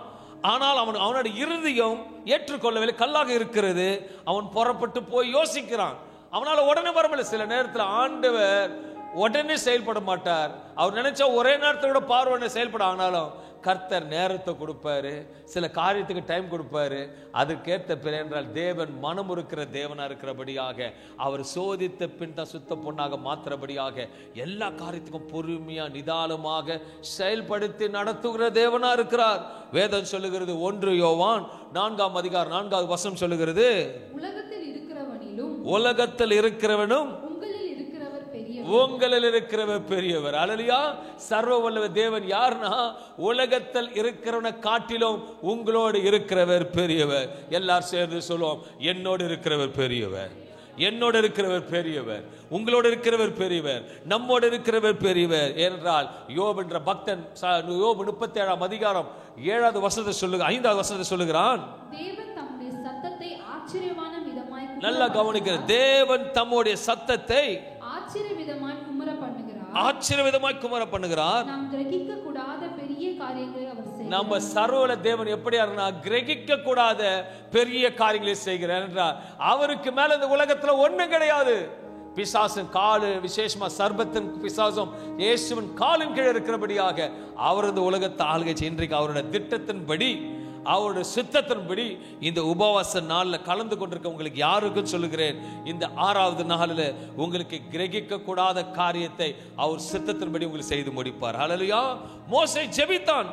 ஆனால் அவனோட இருதயம் ஏற்றுக்கொள்ளவில்லை, கல்லாக இருக்கிறது. அவன் புறப்பட்டு போய் யோசிக்கிறான். அவனால உடனே வரவில்லை. சில நேரத்தில் ஆண்டவர் உடனே செயல்பட மாட்டார். அவர் நினைச்சா ஒரே நேரத்தோட பார்வோனை செயல்பட, ஆனாலும் கர்த்தர் நேரத்தை கொடுப்பாரு, சில காரியத்துக்கு டைம் கொடுப்பாரு. அதுக்கேற்ற பிற என்றால் தேவன் மனம் இருக்கிற தேவனா இருக்கிறபடியாக அவர் சோதித்த பின் தான் சுத்த பொண்ணாக மாத்திரபடியாக எல்லா காரியத்துக்கும் பொறுமையா நிதானமாக செயல்படுத்தி நடத்துகிற தேவனா இருக்கிறார். வேதம் சொல்லுகிறது 1 யோவான் 4ஆம் அதிகாரம் 4வது வசனம் சொல்லுகிறது, உலகத்தில் இருக்கிறவனும் உங்களில் இருக்கிறவர் பெரியவர். அல்லேலூயா. சர்வ வல்லவ தேவன் யார்னா உலகத்தில் இருக்கிறவனை காட்டிலும் உங்களோடு இருக்கிறவர் பெரியவர். எல்லாரும் சேர்ந்து சொல்லுவோம், என்னோடு இருக்கிறவர் பெரியவர், என்னோடு இருக்கிறவர் பெரியவர், உங்களோடு இருக்கிறவர் பெரியவர், நம்மோடு இருக்கிறவர் பெரியவர். ஏனென்றால் யோபு என்ற பக்தன் யோபு 37ஆம் அதிகாரம் 7வது வசனத்தை சொல்லுங்க 5வது வசனத்தை சொல்லுகிறான், நல்லா கவனிக்கிற தேவன் தம்முடைய சத்தத்தை ஆச்சரியவிதமாய் குமர பண்ணுகிறார். நம்ம சர்வல தேவன் எப்படியா கிரகிக்க கூடாத பெரிய காரியங்களை செய்கிறார் என்றால் அவருக்கு மேல இந்த உலகத்துல ஒண்ணும் கிடையாது. பிசாசின் காலு, விசேஷமா சர்பத்தின் பிசாசும் இயேசுவின் காலின் கீழே இருக்கிறபடியாக அவர் இந்த உலகத்தை ஆளுகை. இன்றைக்கு அவருடைய திட்டத்தின்படி அவருடைய சித்தத்தின்படி இந்த உபவாச நாளில் கலந்து கொண்டிருக்க உங்களுக்கு யாருக்கும் சொல்லுகிறேன், இந்த 6வது நாளில் உங்களுக்கு கிரகிக்க கூடாத காரியத்தை அவர் சித்தத்தின்படி உங்களுக்கு செய்து முடிப்பார். ஹல்லேலூயா. மோசே ஜெபித்தான்,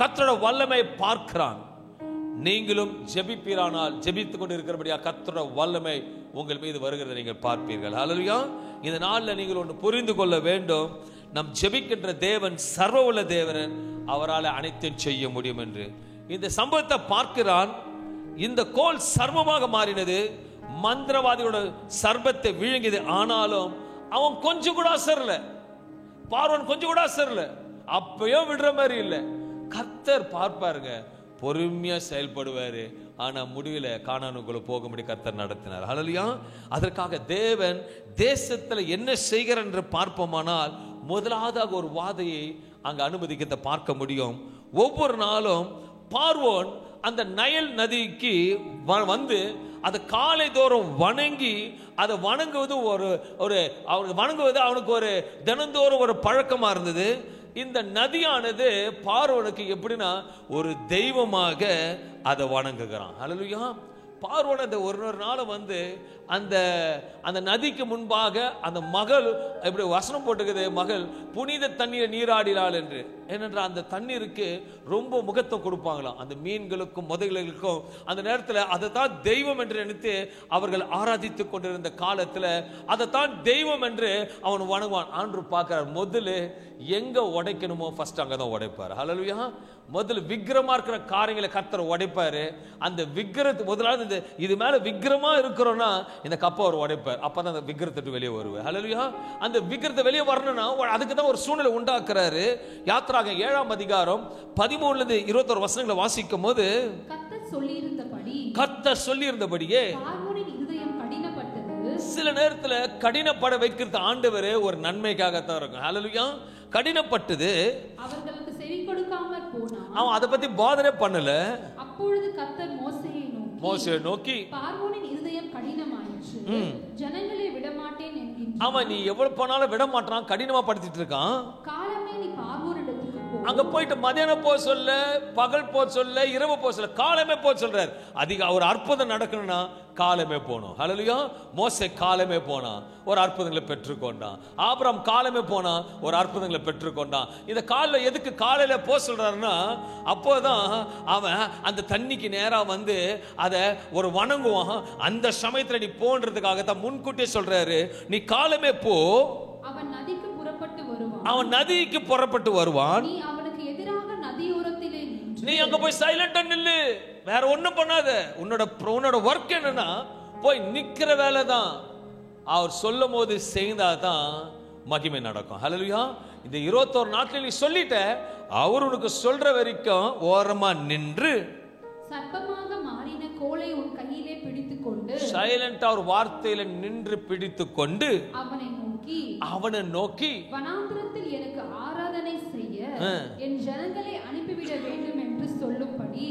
கர்த்தருடைய வல்லமை பார்க்கிறான். நீங்களும் ஜெபிப்பீரானால் ஜெபித்துக் கொண்டு இருக்கிறபடியா கர்த்தருடைய வல்லமை உங்கள் மீது வருகிறதை நீங்கள் பார்ப்பீர்கள். ஹல்லேலூயா. இந்த நாளில் நீங்கள் ஒன்று புரிந்து கொள்ள வேண்டும், நம் ஜெபிக்கின்ற தேவன் சர்வ உள்ள தேவன், அவரால் அனைத்தையும் செய்ய முடியும் என்று. இந்த சம்பவத்தை பார்க்கிறான். இந்த கோல் சர்வமாக மாறினது, மந்திரவாதியோட சர்பத்தை விழுங்கியது. ஆனாலும் அவன் கொஞ்சம் கூட அசரல, பார்வோன் கொஞ்சம் கூட அசரல, அப்பயும் விடுற மாதிரி இல்லை. கர்த்தர் பார்ப்பாருங்க, பொறுமையா செயல்படுவாரு. ஆனா முடிவில் கானானுக்குள்ள போகும்படி கர்த்தர் நடத்தினார். ஹல்லேலூயா. அதற்காக தேவன் தேசத்துல என்ன செய்கிறார் என்று பார்ப்போமானால், முதலாவதாக ஒரு வாதையை அங்க அனுமதிக்கத்தை பார்க்க முடியும். ஒவ்வொரு நாளும் பார்வோன் அந்த நைல் நதிக்கு வந்து அதை காலை தோறும் வணங்கி, அதை வணங்குவது அவனுக்கு ஒரு தினந்தோறும் ஒரு பழக்கமா இருந்தது. இந்த நதியானது பார்வோனுக்கு எப்படின்னா ஒரு தெய்வமாக அதை வணங்குகிறான். ஹல்லேலூயா. பார்வோன் அந்த ஒரு நாள் வந்து அந்த நதிக்கு முன்பாக அந்த மகள் இப்படி வசனம் போட்டுக்குது, மகள் புனித தண்ணீரை நீராடினாள் என்று. ஏனென்றால் அந்த தண்ணீருக்கு ரொம்ப முகத்துவம் கொடுப்பாங்களாம், அந்த மீன்களுக்கும் முதல்களுக்கும். அந்த நேரத்தில் அதை தான் தெய்வம் என்று நினைத்து அவர்கள் ஆராதித்து கொண்டிருந்த காலத்தில் அதை தான் தெய்வம் என்று அவன் வணங்குவான். ஆண்டு பார்க்கிறார், முதல்ல எங்க உடைக்கணுமோ ஃபர்ஸ்ட் அங்கதான் உடைப்பார். ஹல்லேலூயா. முதல்ல விக்கிரமா இருக்கிற காரியங்களை கர்த்தர் உடைப்பாரு. அந்த விக்கிரத்து முதலாவது இது மேல விக்கிரமா இருக்கிறோம்னா இந்த கப்பை அவர் உடைப்பார். அப்பதான் அந்த விக்கிரத்தை வெளியே வருவார். ஹல்லேலூயா. அந்த விக்கிரத்தை வெளியே வரணும்னா அதுக்கு தான் ஒரு சூழ்நிலை உண்டாக்குறாரு. யாத்திராகமம் 7ஆம் அதிகாரம் 13-21 வசனங்களை வாசிக்கும் போது, கர்த்தர் சொல்லியிருந்தபடியே சில நேரத்துல கடினப்பட வைக்கிறது ஆண்டவர் ஒரு நன்மைக்காகத்தான் இருக்கும். ஹல்லேலூயா. கடினப்பட்டது,
அவர்களுக்கு செவி கொடுக்காமல் போனான்.
அவன் அதை பத்தி பாதரே பண்ணல.
அப்பொழுது கர்த்தர் மோசேயை நோக்கி பார்வோனின் இருதயம் கடினமாயிற்று, ஜனங்களை விடமாட்டேன் என்கிறான்.
அவன் நீ எவ்வளவு போனாலும் விட மாட்டான், கடினமா படுத்திட்டு இருக்கான்.
காலமே நீ பார்வோனிடத்துக்கு போ.
அங்க போயிட்டு மதியானம் போக சொல்ல, பகல் போக சொல்ல, இரவு போக சொல்ல, காலமே போக சொல்றாரு. அதிக ஒரு அற்புதம் நடக்கணும்னா காலமே போனோம். ஹல்லேலூயா. மோசே காலமே போனான், ஒரு அற்புதங்களை பெற்றுக்கொண்டான். ஆபிரகாம் காலமே போனான், ஒரு அற்புதங்களை பெற்றுக்கொண்டான். இந்த காலைல எதுக்கு காலையில போக சொல்றாருன்னா, அப்போதான் அவன் அந்த தண்ணிக்கு நேரா வந்து அதை ஒரு வணங்குவான். அந்த சமயத்துல நீ போன்றதுக்காகத்தான் முன்கூட்டியே சொல்றாரு, நீ காலமே போ.
அவன் நதிக்கு புறப்பட்டு வருவான்.
அவன் நதிக்கு புறப்பட்டு வருவான்.
நீ அவனுக்கு எதிராக நதியோரத்திலே நின்று,
நீ அங்க போய் சைலண்டா நில்லு, வேற ஒண்ணும் பண்ணாத. உன்னோட ஒர்க் என்னன்னா போய் நிக்கிற வேலை தான். அவர் சொல்லும் போது செய்தாதான் மகிமை நடக்கும். ஹல்லேலூயா. இந்த 21 நாட்கள் நீ சொல்லிட்ட, அவர் உனக்கு சொல்ற வரைக்கும் ஓரமா நின்று
சர்ப்பமாக மாறின கோலை உன் கையிலே பிடித்துக்கொண்டு,
சைலண்டா ஒரு வார்த்தையில நின்று பிடித்துக்கொண்டு
அவனை நோக்கி
வனாந்திரத்தில்
எனக்கு ஆராதனை செய்ய என் ஜனங்களை அனுப்பிவிட வேண்டும் என்று சொல்லும்படி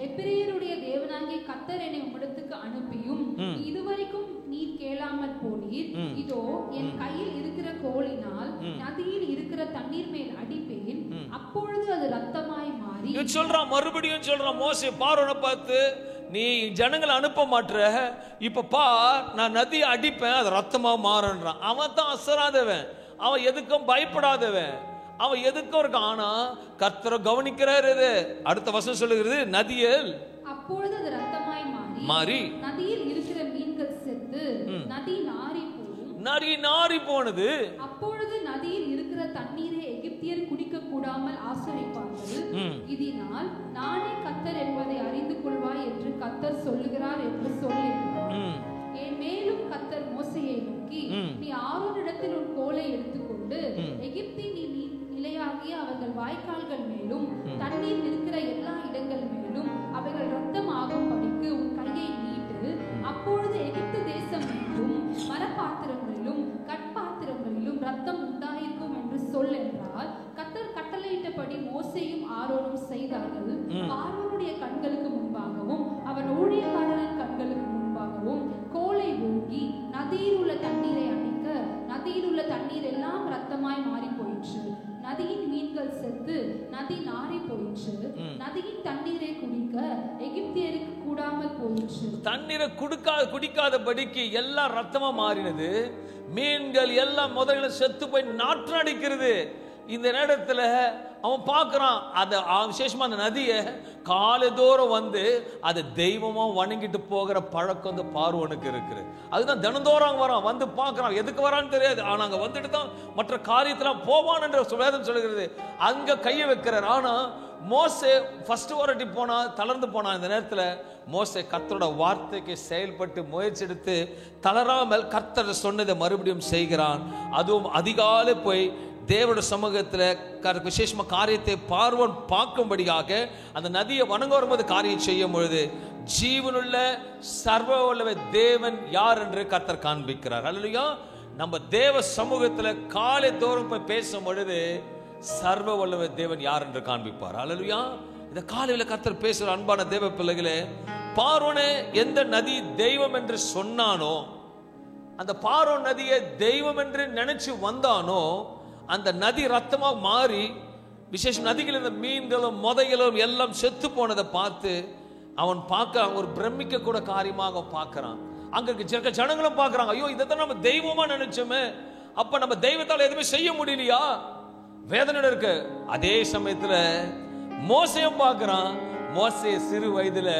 எபிரேயருடைய தேவனாகிய கர்த்தர் என்னை உம்மிடத்துக்கு அனுப்பியும் இதுவரைக்கும் நீர் கேளாமல் போனீர். இதோ என் கையில் இருக்கிற கோலினால் நதியில் இருக்கிற தண்ணீர் மேல் அடிப்பேன், அப்பொழுது அது ரத்தமாய் மாறி.
சொல்றான், மறுபடியும் சொல்றான் மோசே பார்வோனை பார்த்து, நீ ஜனங்களை அனுப்ப மாட்டற, இப்ப பார் நான் நதியை அடிப்பேன், அது ரத்தமா மாறன்றான். அவன் தான் அசராதவன், அவன் எதுக்கும் பயப்படாதவன், அவன் எதுக்கும் இருக்கான். ஆனா கர்த்தரை கவனிக்கிறாரு. அடுத்த வசனம் சொல்லுகிறது, நதியில்
அப்பொழுது அது ரத்தமாய் மாறி நதியில் இருக்கிற மீன்கள் செத்து நதி நாறி
போனது.
அப்பொழுது நதியில் இருக்கிற தண்ணீரை எகிப்தியர் குடிக்க கூடாமல் ஆசரிப்பார்கள். இதனால் நானே கர்த்தர் என்பதை அறிந்து கொள்வாய் என்று கர்த்தர் சொல்லுகிறார் என்று சொல்லினார். மேலும் கர்த்தர் மோசேயை நோக்கி, நீ ஆரோனிடத்தில் உன் கோலை எடுத்துக்கொண்டு எகிப்தின் நிலையாகிய அவர்கள் வாய்க்கால்கள் மேலும் தண்ணீர் இருக்கிற எல்லா இடங்கள் மேலும் அவைகள் ரத்தம் ஆகும் படிக்கு உன் கையை நீட்டு. அப்பொழுது எகிப்து தேசம் என்றும் மரப்பாத்திரங்களிலும் கட்பாத்திரங்களிலும் ரத்தம் உண்டாயிருக்கும் என்று சொல் என்றார். கர்த்தர் கட்டளையிட்டபடி மோசேயும் ஆரோனும் செய்தார்கள். பார்வோனுடைய கண்களுக்கு முன்பாகவும் அவன் ஊழியக்காரரின் கண்களுக்கு முன்பாகவும் கோலை ஓங்கி நதியில் உள்ள தண்ணீரை அடிக்க, நதியில் உள்ள தண்ணீர் எல்லாம் ரத்தமாய் மாறி போயிற்று. நதியின் மீன்கள் செத்து நதி நாறி போயிற்று. நதியின் தண்ணீரை குடிக்க எகிப்தியருக்கு கூடாமல் போயிற்று.
தண்ணீரை குடிக்காதபடிக்கு எல்லாம் ரத்தமா மாறினது. மீன்கள் எல்லாம் முதல்ல செத்து போய் நாற்றம் அடிக்கிறது. இந்த நேரத்துல அவன் பார்க்கறான். அதை விசேஷமா அந்த நதியை காலைதோறும் வந்து அதை தெய்வமா வணங்கிட்டு போகிற பழக்கம் அந்த பார்வோனுக்கு இருக்குது. அதுதான் தினந்தோறும் வரான், வந்து பார்க்கறான். எதுக்கு வரான்னு தெரியாது, ஆனா அங்க வந்துட்டு தான் மற்ற காரியத்தெல்லாம் போவான் என்று வேதம் சொல்கிறது. அங்க கையை வைக்கிறார். ஆனா மோசே ஃபர்ஸ்ட் வாட்டி போனா, தளர்ந்து போனான். இந்த நேரத்தில் மோசே கர்த்தரோட வார்த்தைக்கு செயல்பட்டு முயற்சி எடுத்து தளராமல் கர்த்தர் சொன்னதை மறுபடியும் செய்கிறான். அதுவும் அதிகாலை போய் தேவனுடைய சமூகத்தில் விசேஷமா காரியத்தை பார்வோன் பார்க்கும்படியாக அந்த நதியை வணங்க வரும்போது காரியம் செய்யும் பொழுது ஜீவனுள்ள சர்வ வல்லமை தேவன் யார் என்று கர்த்தர் காண்பிக்கிறார். அல்லேலூயா. நம்ம தேவ சமூகத்தில் காலை தோறும் போய் பேசும் பொழுது சர்வ வல்லமை தேவன் யார் என்று காண்பிப்பார். அல்லேலூயா. இந்த காலையில் கர்த்தர் பேசுற அன்பான தேவ பிள்ளைகளே, பார்வோனே எந்த நதி தெய்வம் என்று சொன்னானோ, அந்த பார்வோன் நதியை தெய்வம் என்று நினைச்சு வந்தானோ, அந்த நதி ரத்தமாக மாறி விசேஷ நதிகள் இருந்த மீன்களும் முதைகளும் எல்லாம் செத்து போனதை பார்த்து அவன் பார்க்க ஒரு பிரமிக்க கூட காரியமாக பார்க்கிறான். அங்க இருக்க ஜனங்களும் பார்க்கறாங்க, ஐயோ இதைத்தான் நம்ம தெய்வமா நினைச்சோமே, அப்ப நம்ம தெய்வத்தால் எதுவுமே செய்ய முடியலையா, வேதனை இருக்கு. அதே சமயத்துல மோசையும் பார்க்கறான். மோசைய சிறு வயதுல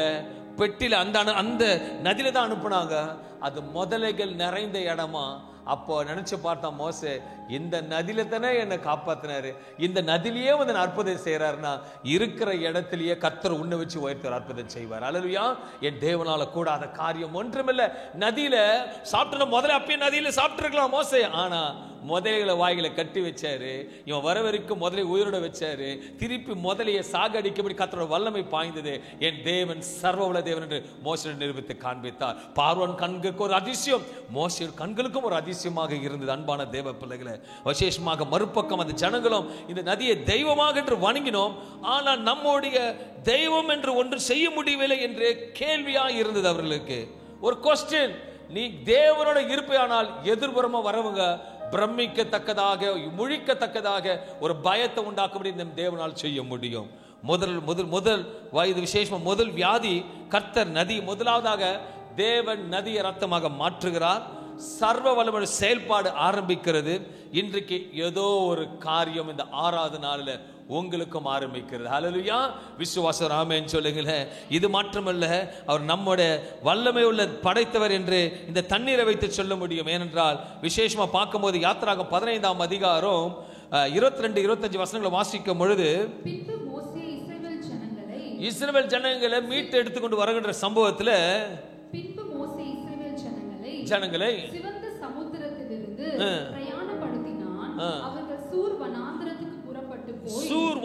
பெட்டில அந்த நதியில தான் அனுப்புனாங்க. அது முதலைகள் நிறைந்த இடமா. அப்போ நினைச்சு பார்த்தான் மோசே, இந்த நதியில தானே என்னை காப்பாத்தினாரு, இந்த நதியிலேயே வந்து அற்புதம் செய்யறாருன்னா இருக்கிற இடத்திலேயே கர்த்தர் உன்னை வச்சு உயர்த்தர் அற்புதம் செய்வார். அல்லேலூயா. என் தேவனால கூடாத காரியம் ஒன்றுமில்லை. நதியில சாப்பிட்டு முதல்ல அப்பயே நதியில சாப்பிட்டு இருக்கலாம் மோசே, ஆனா முதலைகளை வாய்களை கட்டி வச்சாரு. இவன் வர வரைக்கும் முதலை உயிரோட வச்சாரு. திருப்பி முதலையை சாகடிக்கப்படி கர்த்தரோட வல்லமை பாய்ந்தது. என் தேவன் சர்வவல்ல தேவன் என்று மோசே நிரூபித்து காண்பித்தார். பார்வோன் கண்களுக்கு ஒரு அதிசயம், மோசே கண்களுக்கும் ஒரு அதிசயமாக இருந்தது. அன்பான தேவ பிள்ளைகளை, விசேஷமாக மறுபக்கம் அந்த ஜனங்களும் இந்த நதியை தெய்வமாக என்று வணங்கினோம். ஆனால் நம்முடைய தெய்வம் என்று ஒன்று செய்ய முடியவில்லை என்று கேள்வியா இருந்தது அவர்களுக்கு. ஒரு கொஸ்டின், நீ தேவனோட இருப்பையானால் எதிர்புறமா வரவங்க பிரமிக்கத்தக்கதாக முழிக்கத்தக்கதாக ஒரு பயத்தை உண்டாக்கும்படி இந்த தேவனால் செய்ய முடியும். முதல் வயது விசேஷமா முதல் வியாதி கர்த்தர் நதி. முதலாவதாக தேவன் நதியை ரத்தமாக மாற்றுகிறார். சர்வ வல்லமை செயல்பாடு ஆரம்பிக்கிறது. இன்றைக்கு ஏதோ ஒரு காரியம் இந்த 6வது நாளில் உங்களுக்கும் ஆரம்பிக்கிறது. ஹல்லேலூயா. விசுவாசம் ஆமென் சொல்லுங்களேன். இது மாற்றமல்ல, அவர் நம்முடைய வல்லமை உள்ள படைத்தவர் என்று இந்த தண்ணீரை வைத்து சொல்ல முடியும். ஏனென்றால் விசேஷமா பார்க்கும்போது யாத்திராகம் 15ஆம் அதிகாரம் 22-25 வசனங்களை வாசிக்கும் பொழுது, இஸ்ரவேல் ஜனங்களை மீட்டு எடுத்துக்கொண்டு வருகின்ற சம்பவத்துல ஜனங்களை
சிவந்த சமுத்திரத்திலிருந்து பிரயாணப்படுத்தினான். அவர்கள் சூர்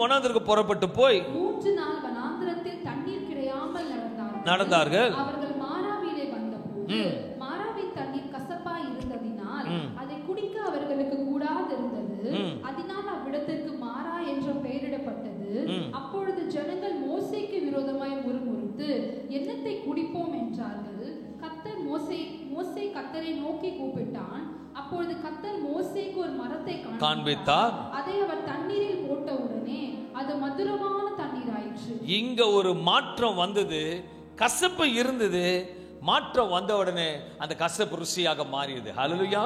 வனாந்திரத்துக்கு புறப்பட்டு போய் 3 நாள் வனாந்திரத்தில் தண்ணீர் கிடையாமல் நடந்தார்கள். அவர்கள் மாராவிலே வந்தபோது மாராவின் தண்ணீர் கசப்பாய் இருந்ததினால் அதை குடிக்க அவர்களுக்கு கூடாதிருந்தது. அதனால் அவ்விடத்திற்கு மாரா என்ற பெயரிடப்பட்டது. அப்பொழுது ஜனங்கள் மோசேக்கு விரோதமாய் முறுமுறுத்து என்னத்தை குடிப்போம் என்றார்கள். மோசே கர்த்தரை நோக்கி கூப்பிட்டான். அப்பொழுது கர்த்தர் மோசேக்கு ஒரு மரத்தை காண்பித்தார். அதை அவர் தண்ணீரில் போட்ட உடனே அது மதுரமான தண்ணீர் ஆயிற்று.
இங்க ஒரு மாற்றம் வந்தது. கசப்பு இருந்தது, மாற்றம் வந்த உடனே அந்த கசப்பு ருசியாக மாறியது. ஹல்லேலூயா.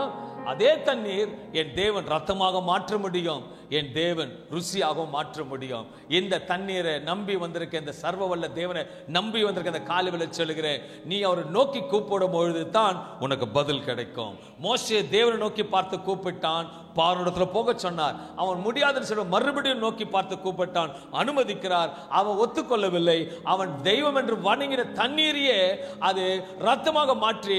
அதே தண்ணீர் என் தேவன் ரத்தமாக மாற்ற முடியும், என் தேவன் ருசியாக மாற்ற முடியும். இந்த தண்ணீரை நம்பி வந்திருக்க இந்த சர்வ வல்ல தேவனை நம்பி வந்திருக்க இந்த காலையில சொல்லுகிறேன், நீ அவரை நோக்கி கூப்பிடும் பொழுது தான் உனக்கு பதில் கிடைக்கும். மோசே தேவனை நோக்கி பார்த்து கூப்பிட்டான், பார்வோனிடத்துல போக சொன்னார். அவன் முடியாதுன்னு சொல்ல மறுபடியும் நோக்கி பார்த்து கூப்பிட்டான், அனுமதிக்கிறார். அவன் ஒத்துக்கொள்ளவில்லை. அவன் தெய்வம் என்று வணங்கின தண்ணீரையே அது ரத்தமாக மாற்றி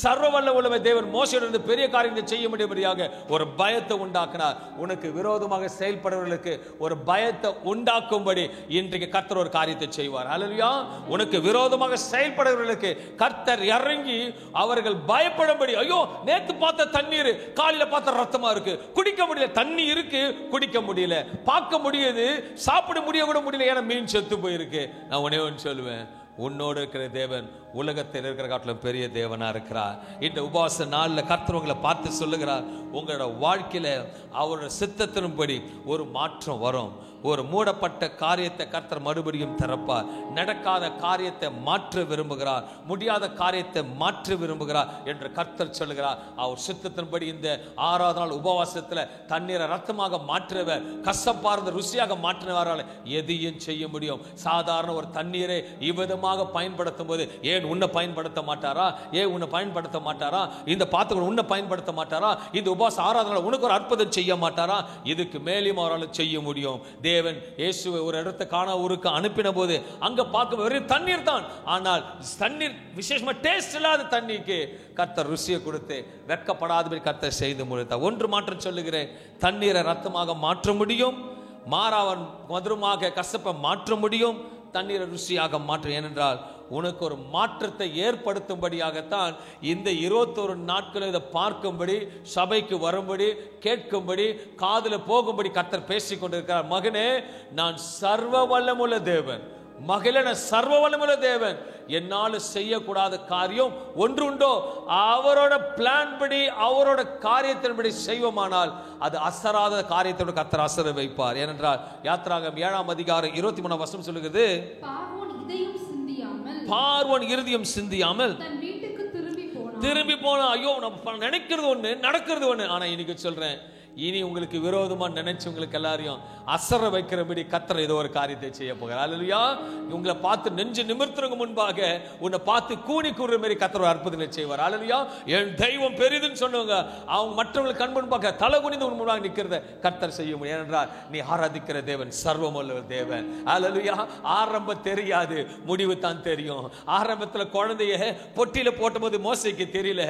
சர்வ வல்லமை தேவன் மோசேயிலிருந்து பெரிய காரியத்தை செய்ய முடியும்படியாக ஒரு பயத்தை உண்டாக்கினார். உனக்கு விரோதமாக செயல்படுவர்களுக்கு ஒரு பயத்தை உண்டாக்கும்படி இன்றைக்கு கர்த்தர் ஒரு காரியத்தை செய்வார். ஹல்லேலூயா. உனக்கு விரோதமாக செயல்படுவர்களுக்கு கர்த்தர் இறங்கி அவர்கள் பயப்படும்படி, ஐயோ நேத்து பார்த்த தண்ணீர் காலையில பார்த்த ரத்தமா இருக்கு, குடிக்க முடியல, தண்ணி இருக்கு குடிக்க முடியல, பார்க்க முடியுது சாப்பிட முடிய கூட முடியல, ஏன்னா மீன் செத்து போயிருக்கு. நான் உடனே ஒன்று சொல்லுவேன், உன்னோடு இருக்கிற தேவன் உலகத்தில் இருக்கிற காட்டிலும் பெரிய தேவனா இருக்கிறார். இந்த உபவாச நாளில் கர்த்தர் உங்களை பார்த்து சொல்லுகிறார், உங்களோட வாழ்க்கையில அவரோட சித்தத்தின்படி ஒரு மாற்றம் வரும். ஒரு மூடப்பட்ட காரியத்தை கர்த்தர் மறுபடியும் திறப்பார். நடக்காத காரியத்தை மாற்ற விரும்புகிறார், முடியாத காரியத்தை மாற்ற விரும்புகிறார் என்று கர்த்தர் சொல்லுகிறார். அவர் சித்தத்தின்படி இந்த 6வது நாள் உபவாசத்தில் தண்ணீரை ரத்தமாக மாற்றவர், கசப்பார்ந்த ருசியாக மாற்றினவரால் எதையும் செய்ய முடியும். சாதாரண ஒரு தண்ணீரை இவ்விதமாக பயன்படுத்தும் போது ஏன் உன்னை பயன்படுத்த மாட்டாரா? ஏன் உன்னை பயன்படுத்த மாட்டாரா? இந்த பாத்திரம் உன்னை பயன்படுத்த மாட்டாரா? இந்த உபவாச 6வது நாள் உனக்கு ஒரு அற்புதம் செய்ய மாட்டாரா? இதுக்கு மேலும் அவரால் செய்ய முடியும். தேவன் இயேசுவை ஒரு இடத்தை காண ஊருக்கு அனுப்பின போது அங்க பார்க்க வெறும் தண்ணீர் தான். ஆனால் தண்ணீர் விசேஷமா டேஸ்ட் இல்லாத தண்ணீருக்கு கர்த்தர் ருசியை கொடுத்து வெட்கப்படாதபடி கர்த்தர் செய்து முடித்தார். ஒன்று மாற்றம் சொல்லுகிறேன், தண்ணீரை ரத்தமாக மாற்ற முடியும், மாறாவன் மதுரமாக கசப்பை மாற்ற முடியும், தண்ணீரை ருசியாக மாற்ற. ஏனென்றால் உனக்கு ஒரு மாற்றத்தை ஏற்படுத்தும்படியாகத்தான் இந்த 21 நாட்கள் இதை பார்க்கும்படி, சபைக்கு வரும்படி, கேட்கும்படி, காதுல போகும்படி கர்த்தர் பேசிக் கொண்டிருக்கிறார். மகனே, நான் சர்வ வல்லமுள்ள தேவன், மகளே நான் சர்வ வல்லமுள்ள தேவன், என்னால செய்யக்கூடாத காரியம் ஒன்று உண்டோ? அவரோட பிளான் படி, அவரோட காரியத்தின்படி செய்வோமானால் அது அசராத காரியத்தோட கர்த்தர் அசர வைப்பார். ஏனென்றால் யாத்திராகமம் 7ஆம் அதிகாரம் 23ஆம் வசனம் சொல்லுகிறது, பார்வோன் இருதயம் சிந்தியாமல் திரும்பி போனா. ஐயோ, நம்ம நினைக்கிறது ஒண்ணு, நடக்கிறது ஒண்ணு. ஆனா இன்னைக்கு சொல்றேன், இனி உங்களுக்கு விரோதமா நினைச்சு உங்களுக்கு எல்லாரையும் அசர வைக்கிறபடி கர்த்தர் ஏதோ ஒரு காரியத்தை செய்ய போகிறார். அல்லேலூயா. உங்களை பார்த்து நெஞ்சு நிமிர்த்துறதுக்கு முன்பாக உன்னை பார்த்து கூனி கூறுற மாதிரி கர்த்தர் ஒரு அற்புதத்தை செய்வார். அல்லேலூயா. என் தெய்வம் பெரிதுன்னு சொன்னவங்க அவங்க மற்றவங்களுக்கு கண் முன்பாக தலை குனிந்து உன் முன்பாக நிற்கிறத கர்த்தர் செய்ய முடியும். ஏனென்றால் நீ ஆராதிக்கிற தேவன் சர்வமுள்ள தேவன். அல்லேலூயா. ஆரம்பம் தெரியாது, முடிவு தான் தெரியும். ஆரம்பத்தில் குழந்தைய பொட்டியில போட்டபோது மோசைக்கு தெரியல,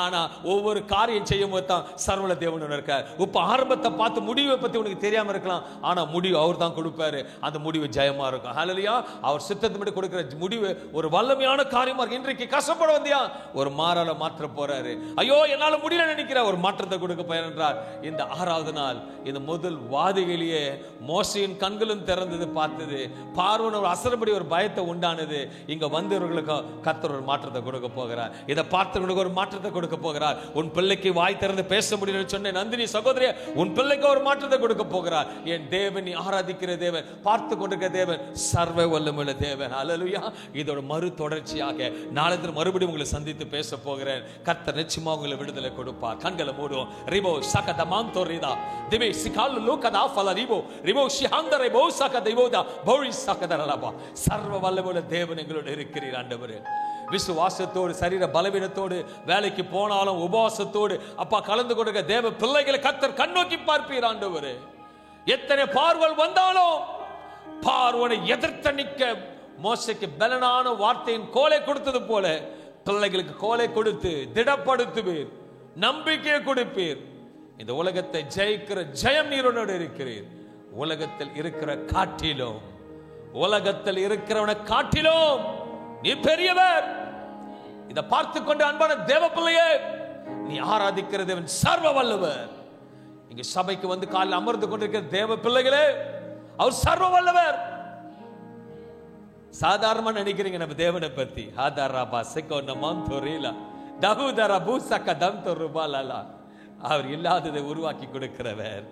ஆனா ஒவ்வொரு காரியம் செய்யும் போது தான் சர்வல தேவன் இருக்கார். ஆரம்பத்தை பார்த்து முடிவை பத்தி உனக்கு தெரியாம இருக்கலாம், ஆனா முடிவு அவர் தான் கொடுப்பாரு. அந்த முடிவு ஜெயமா இருக்கும். ஹல்லேலூயா. அவர் சித்தத்தின்படி கொடுக்கிற முடிவு ஒரு வல்லமையான காரியமா இருக்கு. இன்றைக்கு கஷ்டப்பட வந்தியா, ஒரு மாறால மாற்ற போறாரு. ஐயோ என்னால முடியல நினைக்கிற ஒரு மாற்றத்தை கொடுக்க போறார். இந்த 6வது நாள் இந்த முதல் வாதிகளிலேயே மோசையின் கண்களும் திறந்தது, பார்த்தது. பார்வோன் ஒரு அசரப்படி ஒரு பயத்தை உண்டானது. இங்க வந்தவர்களுக்கு கர்த்தர் ஒரு மாற்றத்தை கொடுக்க போகிறார். இதை பார்த்தவர்களுக்கு ஒரு மாற்றத்தை கொடுக்க போகிறார். உன் பிள்ளைக்கு வாய் திறந்து பேச முடியலன்னு சொன்ன நந்தினி சகோதரி, உன் பிள்ளைக்கு ஒரு மாற்றத்தை கொடுக்க போகிறார். என் தேவன், நீ ஆராதிக்கிற தேவன், பார்த்து கொண்டிருக்கிற தேவன் சர்வ வல்லமையுள்ள தேவன். அல்லேலூயா. இதோட மறு தொடர்ச்சியாக நாளை மறுபடியும் உங்களை சந்தித்து பேச போகிறேன். கர்த்தர் நிச்சயமா உங்களை விடுதலை கொடுப்பார். கண்களை மூடுவோம். ரிபோ சகத மாந்தோரிதா திவே சிகால் லோகதா ஃபல ரிபோ ரிபோ ஷிஹாந்த ரிபோ சகத திவோதா பௌரி சகதரலபா. சர்வ வல்லமையுள்ள தேவன் எங்களோடு இருக்கிறீர் ஆண்டவரே. விசுவாசத்தோடு, சரீர பலவீனத்தோடு, வேலைக்கு போனாலும் உபவாசத்தோடு அப்பா கலந்து கொடுக்க தேவ பிள்ளைகளை கர்த்தர் கண்ணோக்கி பார்ப்பீர் ஆண்டவரே. எத்தனை பார்வல் வந்தாலும் பார்வனை எதிர்த்து நிற்க மோசைக்கு பலனான வார்த்தையின் கோலை கொடுத்தது போல பிள்ளைகளுக்கு கோலை கொடுத்து திடப்படுத்துவீர், நம்பிக்கையை கொடுப்பீர். இந்த உலகத்தை ஜெயிக்கிற ஜெயம் நீரோடு இருக்கிறீர். உலகத்தில் இருக்கிற காட்டிலும், உலகத்தில் இருக்கிறவனை காட்டிலும் நீ பெரியவர். இதை பார்த்து கொண்டு அன்பான தேவ பிள்ளையே, நீ ஆராதிக்கிற தேவன் சர்வ வல்லவர். இங்க சபைக்கு வந்து காலில் அமர்ந்து கொண்டிருக்கிற தேவ பிள்ளைகளே, அவர் சர்வ வல்லவர். சாதாரணமா நினைக்கிறீங்க நம்ம தேவனை பத்தி. அவர் இல்லாததை உருவாக்கி கொடுக்கிறவர்,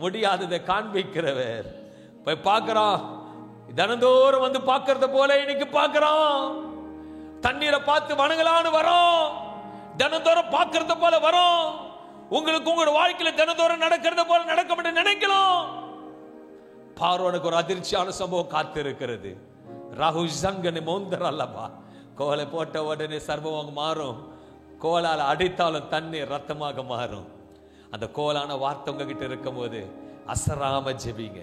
முடியாததை காண்பிக்கிறவர். போய் பார்க்கிறோம், தினந்தோறும் வந்து பார்க்கறத போல இன்னைக்கு பார்க்கிறோம். தண்ணீரை பார்த்து வணங்கலான்னு வரோம், தினந்தோறும் பார்க்கறத போல வரோம். உங்களுக்கு உங்களோட வாழ்க்கையில தினந்தோறும் நடக்கிறத போல நடக்க முடியும் நினைக்கலாம். பார்வோனுக்கு ஒரு அதிர்ச்சியான சம்பவம் காத்து இருக்கிறது. ராகு சங்கனி மோந்தர் அல்லவா, கோலை போட்ட உடனே சர்வம் மாறும். கோலால் அடித்தாலும் தண்ணீர் ரத்தமாக மாறும். அந்த கோலான வார்த்தை உங்ககிட்ட இருக்கும் போது அசராம ஜெபிங்க,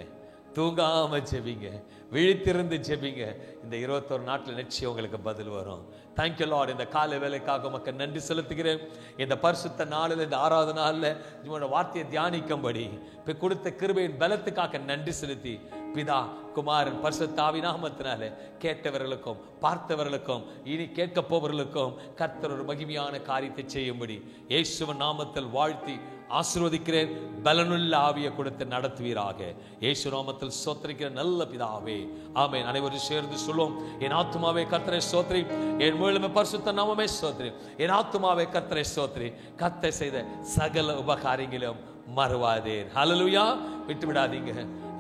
தூங்காம ஜெபிங்க, விழித்திருந்து ஜெபிங்க. இந்த 21 நாட்கள் நிச்சயம் உங்களுக்கு பதில் வரும். Thank you Lord. இந்த காலை வேலைக்காக மக்கள் நன்றி செலுத்துகிறேன். இந்த பரிசுத்த நாளில், இந்த 6வது நாளில் உங்களோட வார்த்தையை தியானிக்கும்படி இப்போ கொடுத்த கிருபையின் பலத்துக்காக நன்றி செலுத்தி பிதா குமாரன் பரிசுத்த ஆவியின் நாமத்தினாலே கேட்டவர்களுக்கும் பார்த்தவர்களுக்கும் இனி கேட்க போவர்களுக்கும் கர்த்தர் ஒரு மகிமையான காரியத்தை செய்யும்படி இயேசுவின் நாமத்தில் வாழ்த்தி ஆசீர்வதிக்கிறேன். பலனுள்ள ஆவியை கொடுத்து நடத்துவீராக. இயேசு நாமத்தில் ஸ்தோத்திரிக்கிற நல்ல பிதாவே, ஆமென். அனைவரும் சேர்ந்து சொல்லுவோம். என் ஆத்துமாவே கர்த்தரை ஸ்தோத்திரி, என் முழுமே பரிசுத்த நாமமே ஸ்தோத்திரி. என் ஆத்துமாவே கர்த்தரை ஸ்தோத்திரி, கர்த்தர் செய்த சகல உபகாரியங்களும் மறவாதீர். ஹல்லேலூயா. விட்டு விடாதீங்க.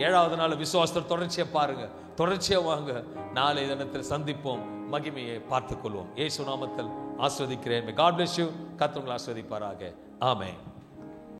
7வது நாள் விசுவாசத்தை தொடர்ச்சியா பாருங்க, தொடர்ச்சியா வாங்க. நாளை தினத்தில் சந்திப்போம், மகிமையை பார்த்துக் கொள்வோம். இயேசு நாமத்தில் ஆஸ்வதிக்கிறேன். God bless you. கர்த்தர் உங்களை ஆஸ்வதிப்பாராக. ஆமென்.